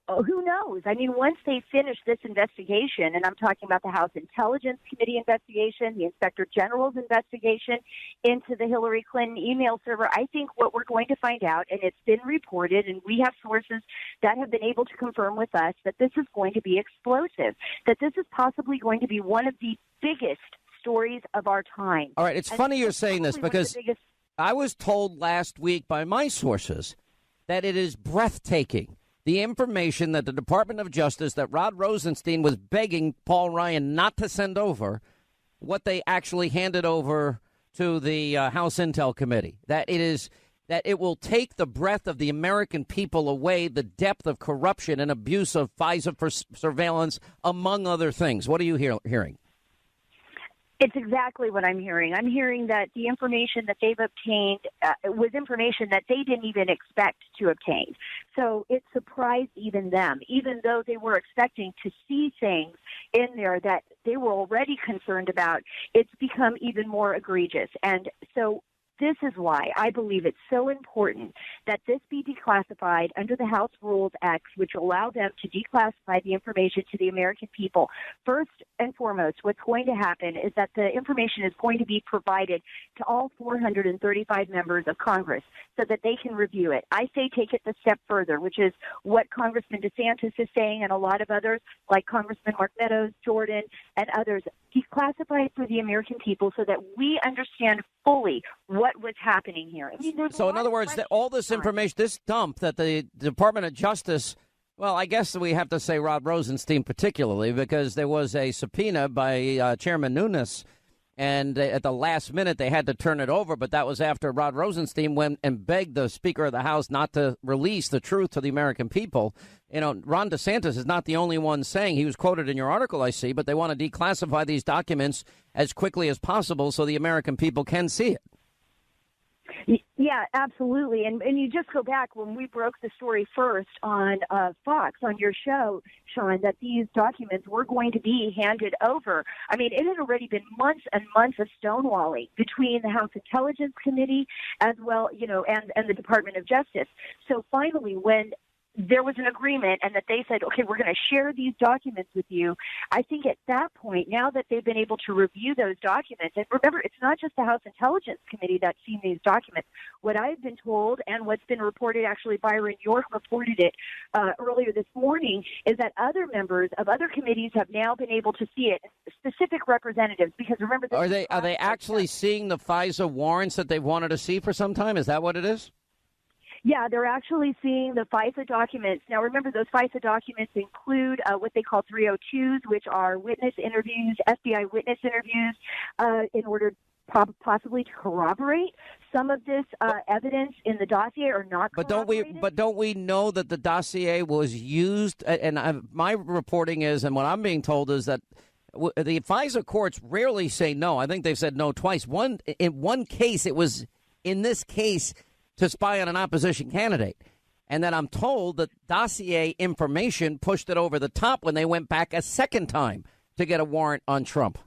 who knows? I mean, once they finish this investigation, and I'm talking about the House Intelligence Committee investigation, the Inspector General's investigation into the Hillary Clinton email server, I think what we're going to find out, and it's been reported, and we have sources that have been able to confirm with us that this is going to be explosive, that this is possibly going to be one of the biggest stories of our time.
All right, it's funny you're saying this because I was told last week by my sources that it is breathtaking. The information that the Department of Justice, that Rod Rosenstein was begging Paul Ryan not to send over, what they actually handed over to the House Intel Committee, that it will take the breath of the American people away, the depth of corruption and abuse of FISA for surveillance, among other things. What are you hearing?
It's exactly what I'm hearing. I'm hearing that the information that they've obtained was information that they didn't even expect to obtain. So it surprised even them, even though they were expecting to see things in there that they were already concerned about. It's become even more egregious. And so this is why I believe it's so important that this be declassified under the House Rules Act, which allow them to declassify the information to the American people. First and foremost, what's going to happen is that the information is going to be provided to all 435 members of Congress so that they can review it. I say take it a step further, which is what Congressman DeSantis is saying and a lot of others, like Congressman Mark Meadows, Jordan, and others, declassify it for the American people so that we understand fully what was happening here. I mean,
so in other words, that all this information, this dump that the Department of Justice, well, I guess we have to say Rod Rosenstein particularly, because there was a subpoena by Chairman Nunes, and at the last minute they had to turn it over, but that was after Rod Rosenstein went and begged the Speaker of the House not to release the truth to the American people. You know, Ron DeSantis is not the only one saying, he was quoted in your article, I see, but they want to declassify these documents as quickly as possible so the American people can see it.
Yeah, absolutely. And you just go back when we broke the story first on Fox, on your show, Sean, that these documents were going to be handed over. I mean, it had already been months and months of stonewalling between the House Intelligence Committee as well, you know, and the Department of Justice. So finally, when there was an agreement and that they said, okay, we're going to share these documents with you. I think at that point, now that they've been able to review those documents, and remember, it's not just the House Intelligence Committee that's seen these documents. What I've been told and what's been reported, actually Byron York reported it earlier this morning, is that other members of other committees have now been able to see it, specific representatives, because remember...
Are they actually seeing the FISA warrants that they've wanted to see for some time? Is that what it is?
Yeah, they're actually seeing the FISA documents. Now, remember, those FISA documents include what they call 302s, which are witness interviews, FBI witness interviews, in order possibly to corroborate some of this evidence in the dossier or not.
But don't we know that the dossier was used? And my reporting is, and what I'm being told is that the FISA courts rarely say no. I think they've said no twice. In one case, it was in this case to spy on an opposition candidate. And then I'm told that dossier information pushed it over the top when they went back a second time to get a warrant on Trump.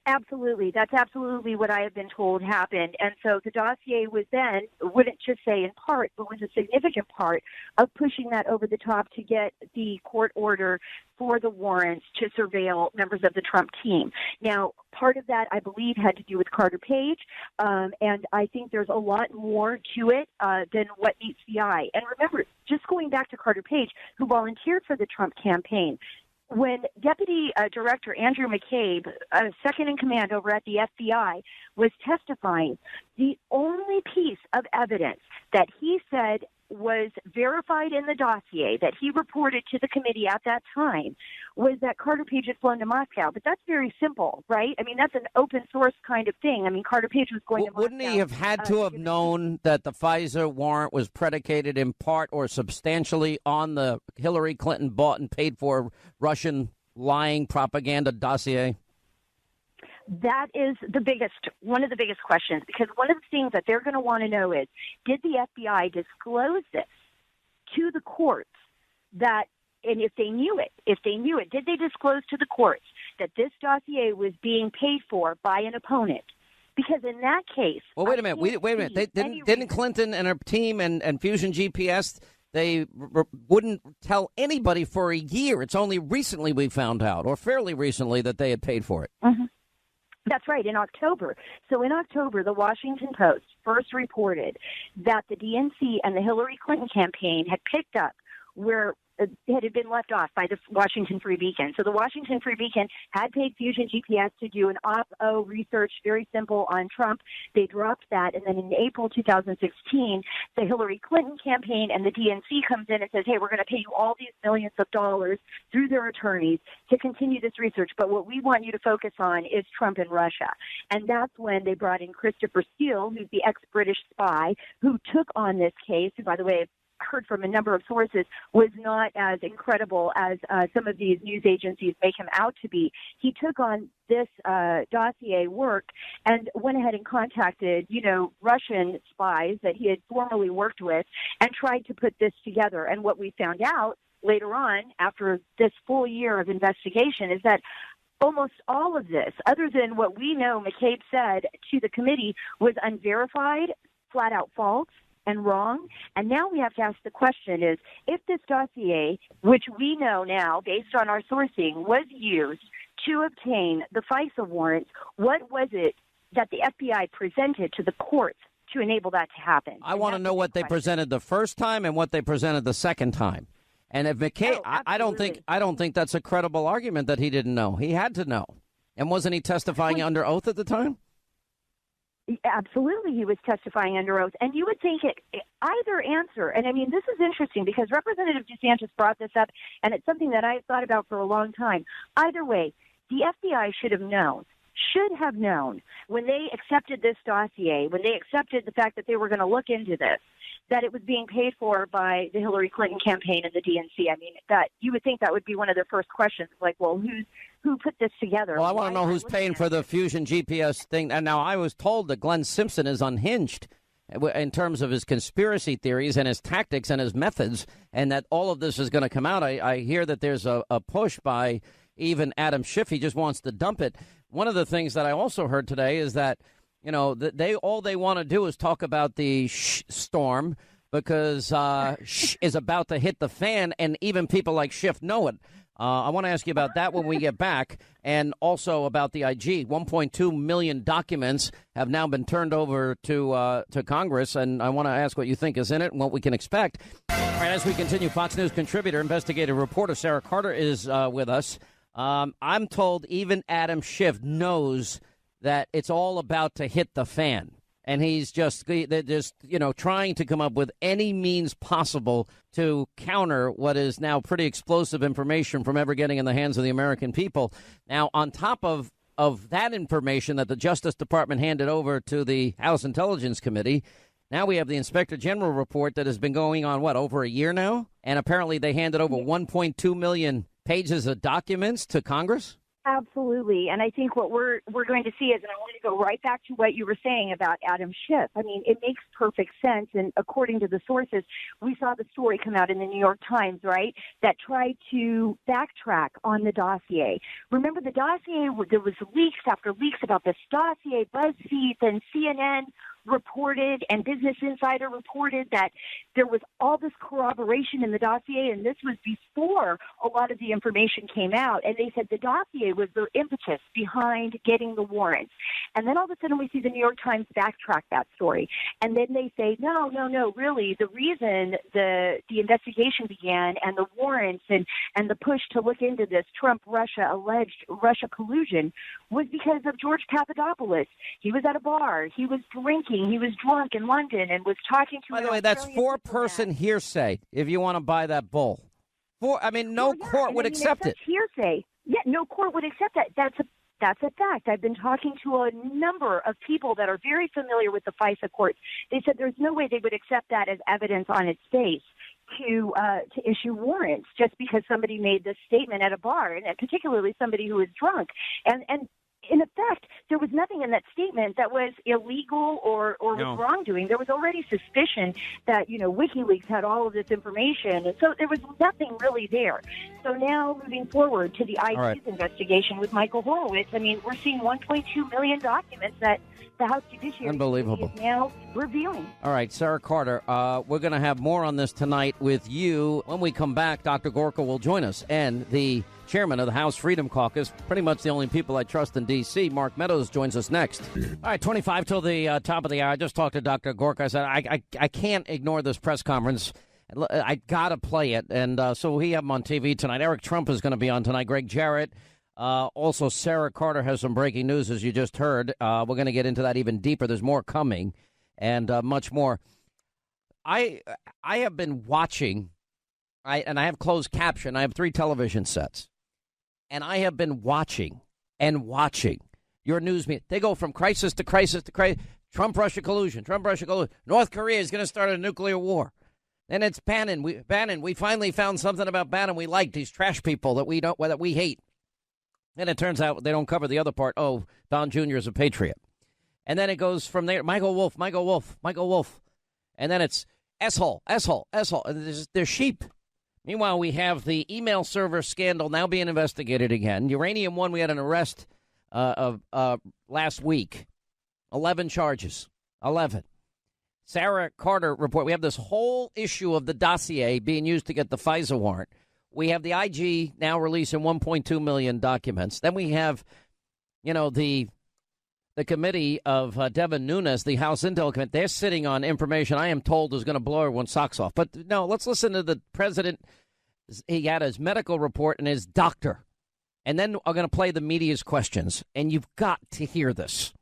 Absolutely. That's absolutely what I have been told happened. And so the dossier was then, wouldn't just say in part, but was a significant part of pushing that over the top to get the court order for the warrants to surveil members of the Trump team. Now, part of that, I believe, had to do with Carter Page, and I think there's a lot more to it than what meets the eye. And remember, just going back to Carter Page, who volunteered for the Trump campaign, when Deputy Director Andrew McCabe, second in command over at the FBI, was testifying, the only piece of evidence that he said was verified in the dossier that he reported to the committee at that time was that Carter Page had flown to Moscow. But that's very simple, right? I mean, that's an open source kind of thing. I mean, Carter Page was going to Moscow.
Wouldn't he have had to have known that the FISA warrant was predicated in part or substantially on the Hillary Clinton bought and paid for Russian lying propaganda dossier?
That is one of the biggest questions, because one of the things that they're going to want to know is, did the FBI disclose this to the courts that, and if they knew it, did they disclose to the courts that this dossier was being paid for by an opponent? Because in that case... Well,
wait a minute. Wait a minute. Didn't Clinton and her team and Fusion GPS, they wouldn't tell anybody for a year. It's only recently we found out, or fairly recently, that they had paid for it.
Mm-hmm. That's right, in October. So in October, the Washington Post first reported that the DNC and the Hillary Clinton campaign had picked up where it had been left off by the Washington Free Beacon. So the Washington Free Beacon had paid Fusion GPS to do an op-o research, very simple, on Trump. They dropped that, and then in April 2016, the Hillary Clinton campaign and the DNC comes in and says, hey, we're going to pay you all these millions of dollars through their attorneys to continue this research, but what we want you to focus on is Trump and Russia. And that's when they brought in Christopher Steele, who's the ex-British spy, who took on this case, who, by the way, heard from a number of sources, was not as incredible as some of these news agencies make him out to be. He took on this dossier work and went ahead and contacted, Russian spies that he had formerly worked with and tried to put this together. And what we found out later on, after this full year of investigation, is that almost all of this, other than what we know McCabe said to the committee, was unverified, flat out false, and wrong. And now we have to ask the question is, if this dossier, which we know now based on our sourcing, was used to obtain the FISA warrants, what was it that the FBI presented to the courts to enable that to happen?
I want to know what they presented the first time and what they presented the second time. And if McCabe, I don't think that's a credible argument that he didn't know. He had to know. And wasn't he testifying under oath at the time?
Absolutely, he was testifying under oath. And you would think either answer, and I mean, this is interesting because Representative DeSantis brought this up, and it's something that I've thought about for a long time. Either way, the FBI should have known when they accepted this dossier, when they accepted the fact that they were going to look into this, that it was being paid for by the Hillary Clinton campaign and the DNC. I mean, that you would think that would be one of their first questions, like, well, who put this together?
Well, I want to know who's paying for the Fusion GPS thing. And now I was told that Glenn Simpson is unhinged in terms of his conspiracy theories and his tactics and his methods, and that all of this is going to come out. I hear that there's a push by even Adam Schiff. He just wants to dump it. One of the things that I also heard today is that, all they want to do is talk about the storm because is about to hit the fan, and even people like Schiff know it. I want to ask you about that when we get back, and also about the IG. 1.2 million documents have now been turned over to Congress, and I want to ask what you think is in it and what we can expect. All right, as we continue, Fox News contributor, investigative reporter Sarah Carter is with us. I'm told even Adam Schiff knows that it's all about to hit the fan. And he's just trying to come up with any means possible to counter what is now pretty explosive information from ever getting in the hands of the American people. Now, on top of that information that the Justice Department handed over to the House Intelligence Committee, now we have the Inspector General report that has been going on, over a year now? And apparently they handed over 1.2 million pages of documents to Congress?
Absolutely. And I think what we're going to see is, and I want to go right back to what you were saying about Adam Schiff. I mean, it makes perfect sense. And according to the sources, we saw the story come out in the New York Times, right, that tried to backtrack on the dossier. Remember the dossier, there was leaks after leaks about this dossier. BuzzFeed and CNN reported and Business Insider reported that there was all this corroboration in the dossier, and this was before a lot of the information came out. And they said the dossier was the impetus behind getting the warrants. And then all of a sudden we see the New York Times backtrack that story. And then they say, no, really, the reason the investigation began and the warrants and the push to look into this alleged Russia collusion was because of George Papadopoulos. He was at a bar. He was drinking. He was drunk in London and was talking to.
By the way, that's four-person hearsay. If you want to buy that bull, no court would accept it.
Hearsay. Yeah, no court would accept that. That's a fact. I've been talking to a number of people that are very familiar with the FISA courts. They said there's no way they would accept that as evidence on its face to issue warrants just because somebody made this statement at a bar, and particularly somebody who was drunk. And in effect, there was nothing in that statement that was illegal or was wrongdoing. There was already suspicion that, WikiLeaks had all of this information. And so there was nothing really there. So now moving forward to the IG's investigation with Michael Horowitz, we're seeing 1.2 million documents that the House Judiciary
Unbelievable.
is now revealing.
All right, Sarah Carter, we're going to have more on this tonight with you. When we come back, Dr. Gorka will join us, and the chairman of the House Freedom Caucus, pretty much the only people I trust in D.C., Mark Meadows, joins us next. All right, 25 till the top of the hour. I just talked to Dr. Gorka. I said, I can't ignore this press conference. I got to play it. And so we have him on TV tonight. Eric Trump is going to be on tonight. Greg Jarrett. Also, Sarah Carter has some breaking news, as you just heard. We're going to get into that even deeper. There's more coming and much more. I have been watching, and I have closed caption. I have 3 television sets. And I have been watching your news media. They go from crisis to crisis to crisis. Trump-Russia collusion. North Korea is going to start a nuclear war. And it's Bannon. We finally found something about Bannon we liked. These trash people that we hate. And it turns out they don't cover the other part. Oh, Don Jr. is a patriot. And then it goes from there. Michael Wolff. And then it's S-hole. They're sheep. Meanwhile, we have the email server scandal now being investigated again. Uranium One, we had an arrest of last week. 11 charges. 11. Sarah Carter report. We have this whole issue of the dossier being used to get the FISA warrant. We have the IG now releasing 1.2 million documents. Then we have, the committee of Devin Nunes, the House Intel Committee. They're sitting on information I am told is going to blow everyone's socks off. But no, let's listen to the president. He had his medical report and his doctor. And then I'm going to play the media's questions. And you've got to hear this.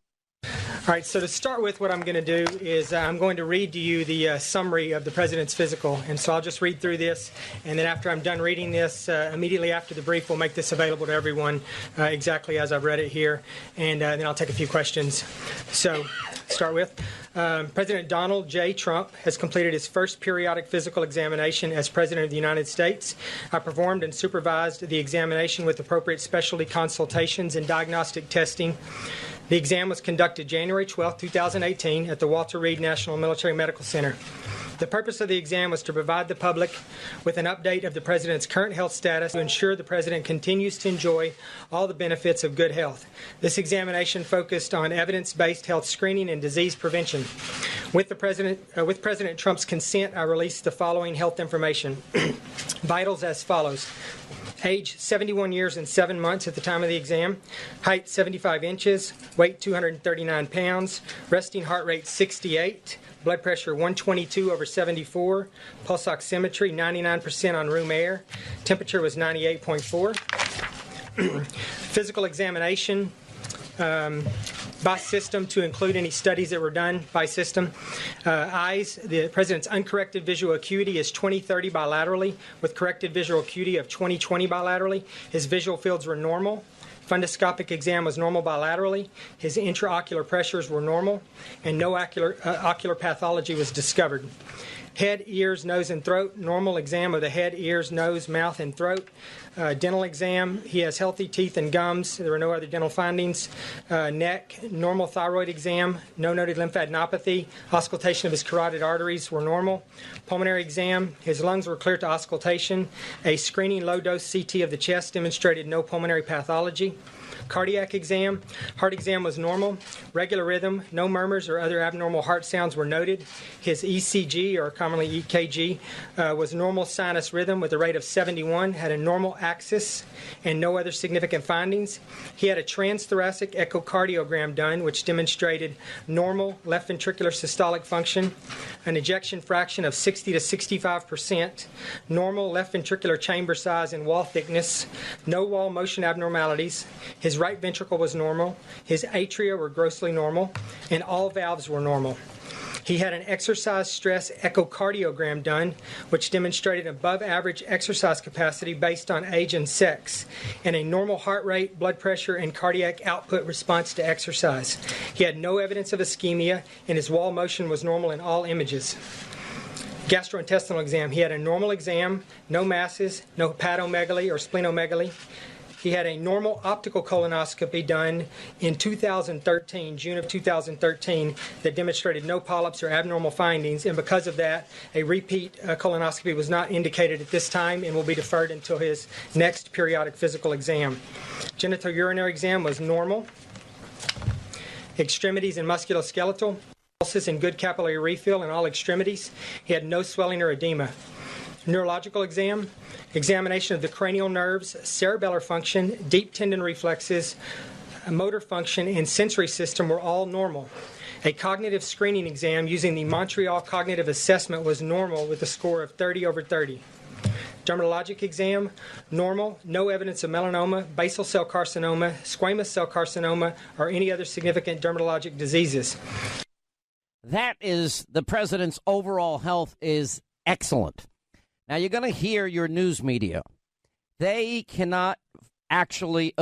All right, so to start with, what I'm going to do is I'm going to read to you the summary of the president's physical. And so I'll just read through this. And then after I'm done reading this, immediately after the brief, we'll make this available to everyone exactly as I've read it here. And then I'll take a few questions. So start with, President Donald J. Trump has completed his first periodic physical examination as President of the United States. I performed and supervised the examination with appropriate specialty consultations and diagnostic testing. The exam was conducted January 12, 2018 at the Walter Reed National Military Medical Center. The purpose of the exam was to provide the public with an update of the President's current health status to ensure the President continues to enjoy all the benefits of good health. This examination focused on evidence-based health screening and disease prevention. With President Trump's consent, I released the following health information. Vitals as follows. Age 71 years and 7 months at the time of the exam. Height 75 inches. Weight 239 pounds. Resting heart rate 68. Blood pressure 122/74. Pulse oximetry 99% on room air. Temperature was 98.4. Physical examination by system to include any studies that were done by system. Eyes, the President's uncorrected visual acuity is 20/30 bilaterally with corrected visual acuity of 20/20 bilaterally. His visual fields were normal. Fundoscopic exam was normal bilaterally. His intraocular pressures were normal, and no ocular pathology was discovered. Head, ears, nose, and throat. Normal exam of the head, ears, nose, mouth, and throat. Dental exam. He has healthy teeth and gums. There were no other dental findings. Neck. Normal thyroid exam. No noted lymphadenopathy. Auscultation of his carotid arteries were normal. Pulmonary exam. His lungs were clear to auscultation. A screening low-dose CT of the chest demonstrated no pulmonary pathology. Cardiac exam. Heart exam was normal. Regular rhythm. No murmurs or other abnormal heart sounds were noted. His ECG, or commonly EKG, was normal sinus rhythm with a rate of 71, had a normal axis, and no other significant findings. He had a transthoracic echocardiogram done, which demonstrated normal left ventricular systolic function, an ejection fraction of 60 to 65%, normal left ventricular chamber size and wall thickness, no wall motion abnormalities. His right ventricle was normal, his atria were grossly normal, and all valves were normal. He had an exercise stress echocardiogram done, which demonstrated above average exercise capacity based on age and sex, and a normal heart rate, blood pressure, and cardiac output response to exercise. He had no evidence of ischemia, and his wall motion was normal in all images. Gastrointestinal exam. He had a normal exam, no masses, no hepatomegaly or splenomegaly. He had a normal optical colonoscopy done in 2013, June of 2013, that demonstrated no polyps or abnormal findings, and because of that, a repeat colonoscopy was not indicated at this time and will be deferred until his next periodic physical exam. Genitourinary exam was normal. Extremities and musculoskeletal, pulses and good capillary refill in all extremities. He had no swelling or edema. Neurological exam, examination of the cranial nerves, cerebellar function, deep tendon reflexes, motor function, and sensory system were all normal. A cognitive screening exam using the Montreal Cognitive Assessment was normal with a score of 30/30. Dermatologic exam, normal, no evidence of melanoma, basal cell carcinoma, squamous cell carcinoma, or any other significant dermatologic diseases.
That is, the president's overall health is excellent. Now, you're going to hear your news media. They cannot actually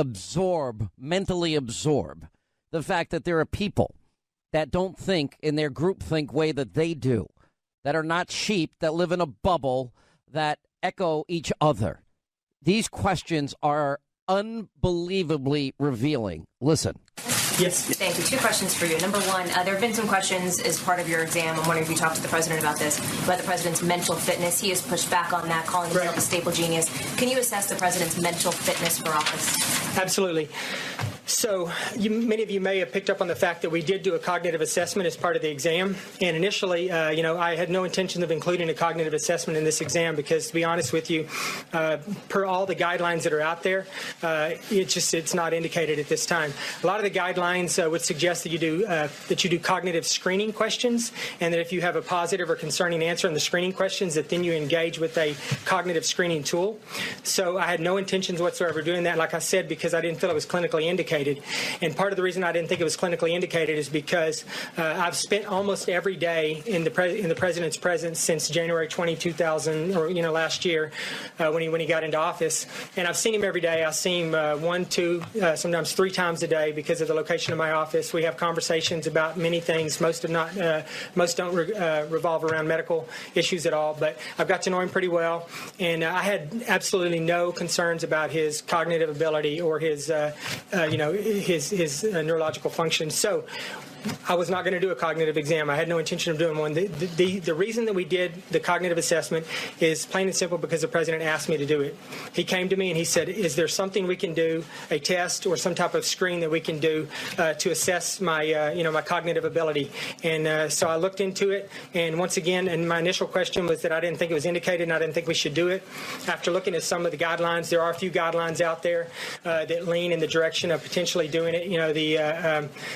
mentally absorb the fact that there are people that don't think in their groupthink way that they do, that are not sheep, that live in a bubble, that echo each other. These questions are unbelievably revealing. Listen.
Yes.
Thank you. Two questions for you. Number one, there have been some questions as part of your exam. I'm wondering if you talked to the president about this, about the president's mental fitness. He has pushed back on that, calling himself a staple genius. Can you assess the president's mental fitness for office?
Absolutely. So many of you may have picked up on the fact that we did do a cognitive assessment as part of the exam. And initially, I had no intention of including a cognitive assessment in this exam because, to be honest with you, per all the guidelines that are out there, it's not indicated at this time. A lot of the guidelines would suggest that you do cognitive screening questions, and that if you have a positive or concerning answer in the screening questions, that then you engage with a cognitive screening tool. So I had no intentions whatsoever doing that, like I said, because I didn't feel it was clinically indicated. And part of the reason I didn't think it was clinically indicated is because I've spent almost every day in the president's presence since January 2000, or last year when he got into office, and I've seen him every day. I see him 1, 2, sometimes 3 times a day because of the location of my office. We have conversations about many things. Most don't revolve around medical issues at all, but I've got to know him pretty well, and I had absolutely no concerns about his cognitive ability or his his neurological function. So I was not going to do a cognitive exam. I had no intention of doing one. The reason that we did the cognitive assessment is plain and simple because the president asked me to do it. He came to me and he said, is there something we can do, a test or some type of screen that we can do to assess my my cognitive ability? And so I looked into it, and once again, and my initial question was that I didn't think it was indicated and I didn't think we should do it. After looking at some of the guidelines, there are a few guidelines out there that lean in the direction of potentially doing it.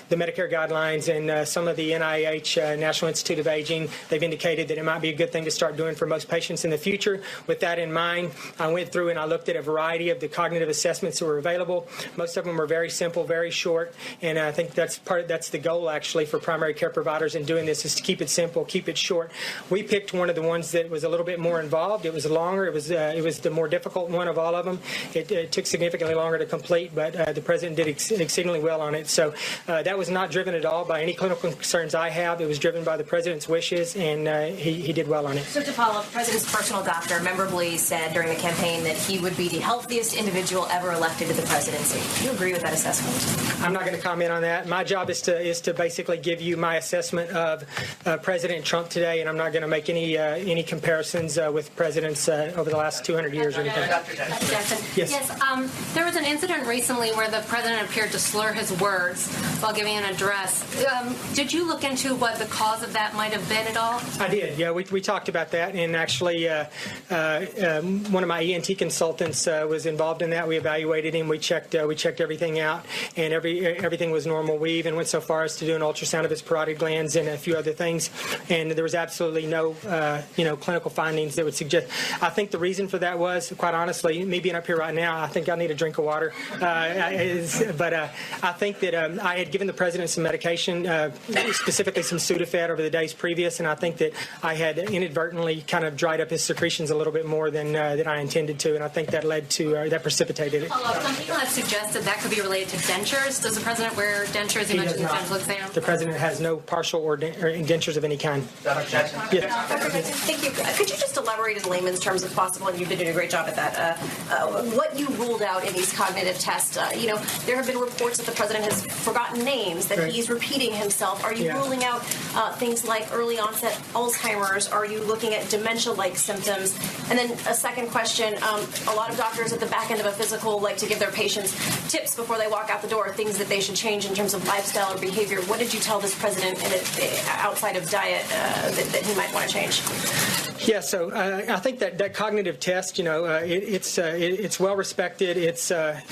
The Medicare guidelines and some of the NIH, National Institute of Aging, they've indicated that it might be a good thing to start doing for most patients in the future. With that in mind, I went through and I looked at a variety of the cognitive assessments that were available. Most of them were very simple, very short, and I think that's the goal actually for primary care providers in doing this, is to keep it simple, keep it short. We picked one of the ones that was a little bit more involved. It was longer. It was the more difficult one of all of them. It took significantly longer to complete, but the president did exceedingly well on it. So that was not driven at all all by any clinical concerns I have. It was driven by the president's wishes, and he did well on it.
So to follow up, the president's personal doctor memorably said during the campaign that he would be the healthiest individual ever elected to the presidency. Do you agree with that assessment?
I'm not going to comment on that. My job is to basically give you my assessment of President Trump today, and I'm not going to make any comparisons with presidents over the last 200 years or anything.
Dr. Jackson.
Yes.
There was an incident recently where the president appeared to slur his words while giving an address. Did you look into what the cause of that might have been at all?
I did. Yeah, we talked about that, and actually one of my ENT consultants was involved in that. We evaluated him. We checked everything out, and everything was normal. We even went so far as to do an ultrasound of his parotid glands and a few other things, and there was absolutely no clinical findings that would suggest. I think the reason for that was, quite honestly, me being up here right now, I think I need a drink of water. But I think that I had given the president some medication, specifically some Sudafed over the days previous, and I think that I had inadvertently kind of dried up his secretions a little bit more than I intended to, and I think that led to that precipitated it.
Some people have suggested that could be related to dentures. Does the president wear dentures? You mentioned the dental exam.
The president has no partial or dentures of any kind.
Dr. Jackson.
Yes.
Thank you. Could you just elaborate in layman's terms, if possible, and you've been doing a great job at that, what you ruled out in these cognitive tests? There have been reports that the president has forgotten names, that he's repeating himself. Are you ruling out things like early onset Alzheimer's? Are you looking at dementia-like symptoms? And then a second question, a lot of doctors at the back end of a physical like to give their patients tips before they walk out the door, things that they should change in terms of lifestyle or behavior. What did you tell this president outside of diet that he might want to change?
Yeah, so I think that cognitive test, it's well respected. It's a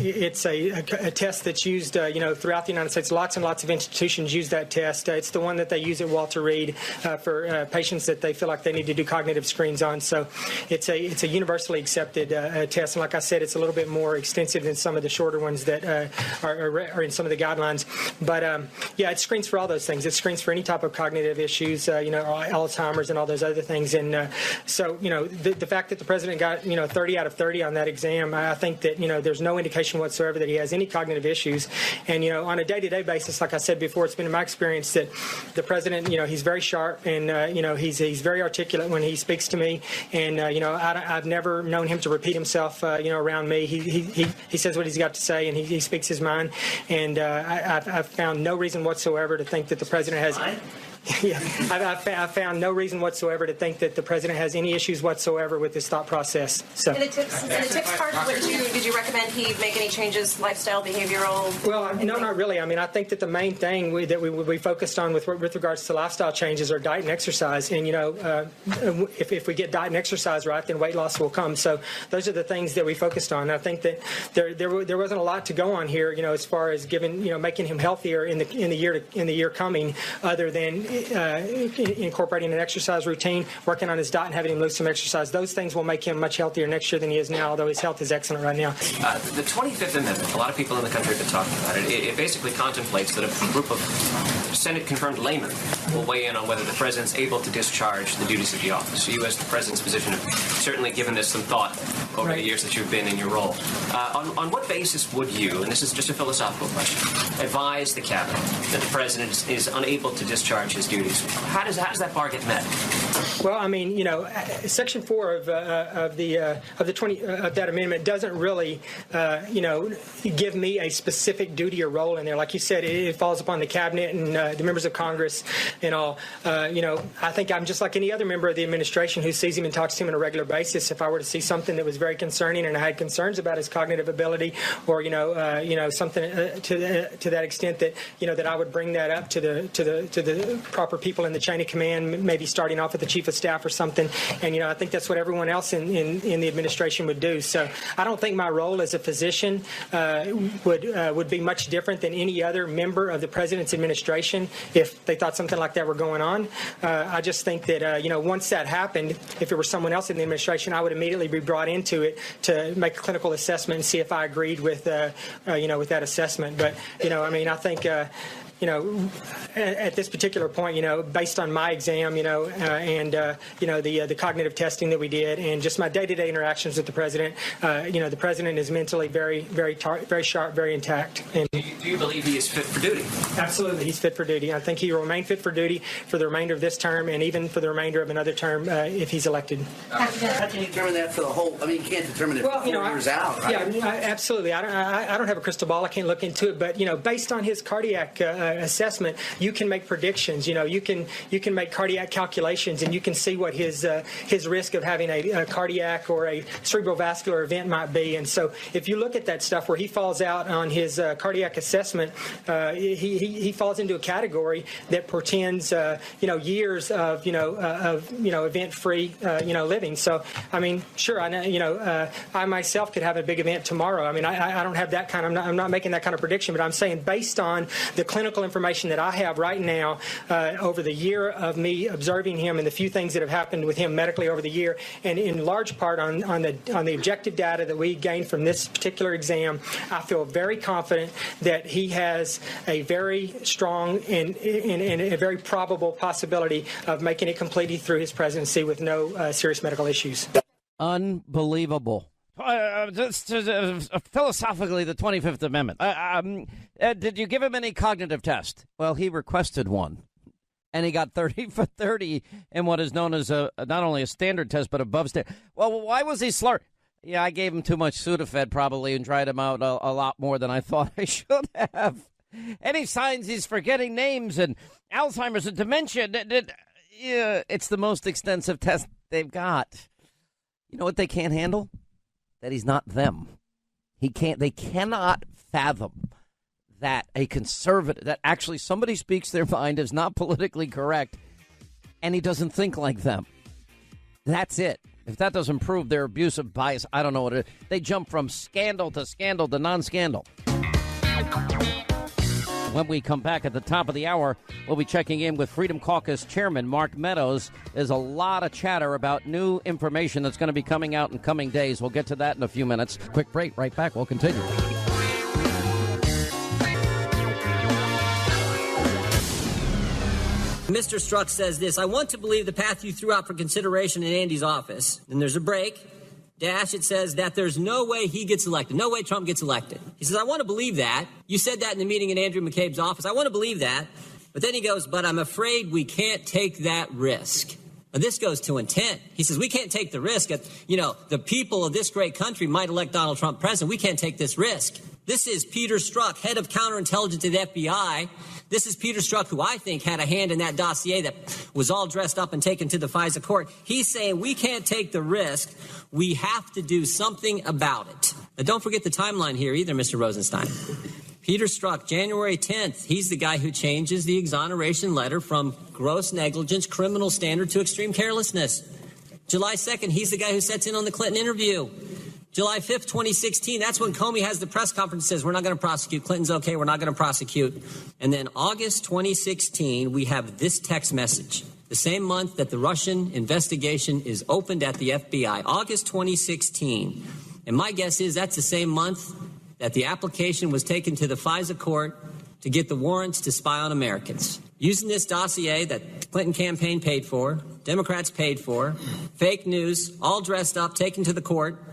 test that's used, throughout the United States. Lots and lots of institutions use that test. It's the one that they use at Walter Reed for patients that they feel like they need to do cognitive screens on. So it's a universally accepted test, and like I said, it's a little bit more extensive than some of the shorter ones that are in some of the guidelines. But it screens for all those things. It screens for any type of cognitive issues, Alzheimer's and all those other things. And so the fact that the president got 30 out of 30 on that exam, I think that there's no indication whatsoever that he has any cognitive issues. And on a day-to-day basis, like I said before, it's been in my experience that the president, he's very sharp, and he's very articulate when he speaks to me. And I've never known him to repeat himself around me. He says what he's got to say, and he speaks his mind. And I've found no reason whatsoever to think that the president has. Yeah, I've found no reason whatsoever to think that the president has any issues whatsoever with his thought process. So.
In the tips part, did you recommend he make any changes, lifestyle, behavioral?
Well, no, not really. I mean, I think that the main thing that we focused on with regards to lifestyle changes are diet and exercise. And if we get diet and exercise right, then weight loss will come. So those are the things that we focused on. I think that there wasn't a lot to go on here, as far as making him healthier in the year coming, other than incorporating an exercise routine, working on his diet, and having him lose some exercise. Those things will make him much healthier next year than he is now, although his health is excellent right now.
The 25th Amendment, a lot of people in the country have been talking about it. It basically contemplates that a group of Senate-confirmed laymen will weigh in on whether the president's able to discharge the duties of the office. So you, as the president's position, have certainly given this some thought over the years that you've been in your role. On what basis would you, and this is just a philosophical question, advise the cabinet that the president is unable to discharge his duties? How does that bar get met?
Well, I mean, Section 4 of that amendment doesn't really, give me a specific duty or role in there. Like you said, it falls upon the cabinet and the members of Congress and all. I think I'm just like any other member of the administration who sees him and talks to him on a regular basis. If I were to see something that was very concerning and I had concerns about his cognitive ability, or something to that extent that that I would bring that up to the proper people in the chain of command, maybe starting off with the chief of staff or something. And I think that's what everyone else in the administration would do. So I don't think my role as a physician would be much different than any other member of the president's administration if they thought something like that were going on. I just think that once that happened, if it were someone else in the administration, I would immediately be brought into it to make a clinical assessment and see if I agreed with with that assessment. But I think at this particular point, based on my exam, and the cognitive testing that we did, and just my day-to-day interactions with the president, the president is mentally very, very sharp, very intact. And
do you believe he is fit for duty?
Absolutely, he's fit for duty. I think he will remain fit for duty for the remainder of this term, and even for the remainder of another term if he's elected.
How can you determine that for the whole? I mean, you can't determine it 4 years out, right?
Yeah, absolutely. I don't have a crystal ball. I can't look into it, but based on his cardiac assessment, you can make predictions. You can make cardiac calculations, and you can see what his risk of having a cardiac or a cerebrovascular event might be. And so, if you look at that stuff where he falls out on his cardiac assessment, he falls into a category that portends years of event-free living. So, I mean, sure, I know I myself could have a big event tomorrow. I mean, I don't have that kind. I'm not making that kind of prediction, but I'm saying based on the clinical information that I have right now over the year of me observing him and the few things that have happened with him medically over the year, and in large part on the objective data that we gained from this particular exam, I feel very confident that he has a very strong and a very probable possibility of making it completely through his presidency with no serious medical issues.
Unbelievable. Philosophically, the 25th Amendment. Did you give him any cognitive test? Well, he requested one, and he got 30 for 30 in what is known as not only a standard test, but above standard. Well, why was he slurred? Yeah, I gave him too much Sudafed probably and tried him out a lot more than I thought I should have. Any signs he's forgetting names and Alzheimer's and dementia? It's the most extensive test they've got. You know what they can't handle? That he's not them. They cannot fathom that a conservative, that actually somebody speaks their mind, is not politically correct, and he doesn't think like them. That's it. If that doesn't prove their abusive bias, I don't know what it is. They jump from scandal to non-scandal. When we come back at the top of the hour, we'll be checking in with Freedom Caucus Chairman Mark Meadows. There's a lot of chatter about new information that's going to be coming out in coming days. We'll get to that in a few minutes. Quick break, right back. We'll continue.
Mr. Strzok says this: I want to believe the path you threw out for consideration in Andy's office. Then there's a break. Dash, it says that there's no way he gets elected. No way Trump gets elected. He says, I want to believe that. You said that in the meeting in Andrew McCabe's office. I want to believe that. But then he goes, but I'm afraid we can't take that risk. Now, this goes to intent. He says, we can't take the risk. The people of this great country might elect Donald Trump president. We can't take this risk. This is Peter Strzok, head of counterintelligence at the FBI. This is Peter Strzok, who I think had a hand in that dossier that was all dressed up and taken to the FISA court. He's saying we can't take the risk. We have to do something about it. Now, don't forget the timeline here either, Mr. Rosenstein. Peter Strzok, January 10th, he's the guy who changes the exoneration letter from gross negligence, criminal standard, to extreme carelessness. July 2nd, he's the guy who sets in on the Clinton interview. July 5th, 2016, that's when Comey has the press conference and says, we're not going to prosecute. Clinton's okay, we're not going to prosecute. And then August 2016, we have this text message. The same month that the Russian investigation is opened at the FBI, August 2016. And my guess is that's the same month that the application was taken to the FISA court to get the warrants to spy on Americans. Using this dossier that the Clinton campaign paid for, Democrats paid for, fake news, all dressed up, taken to the court.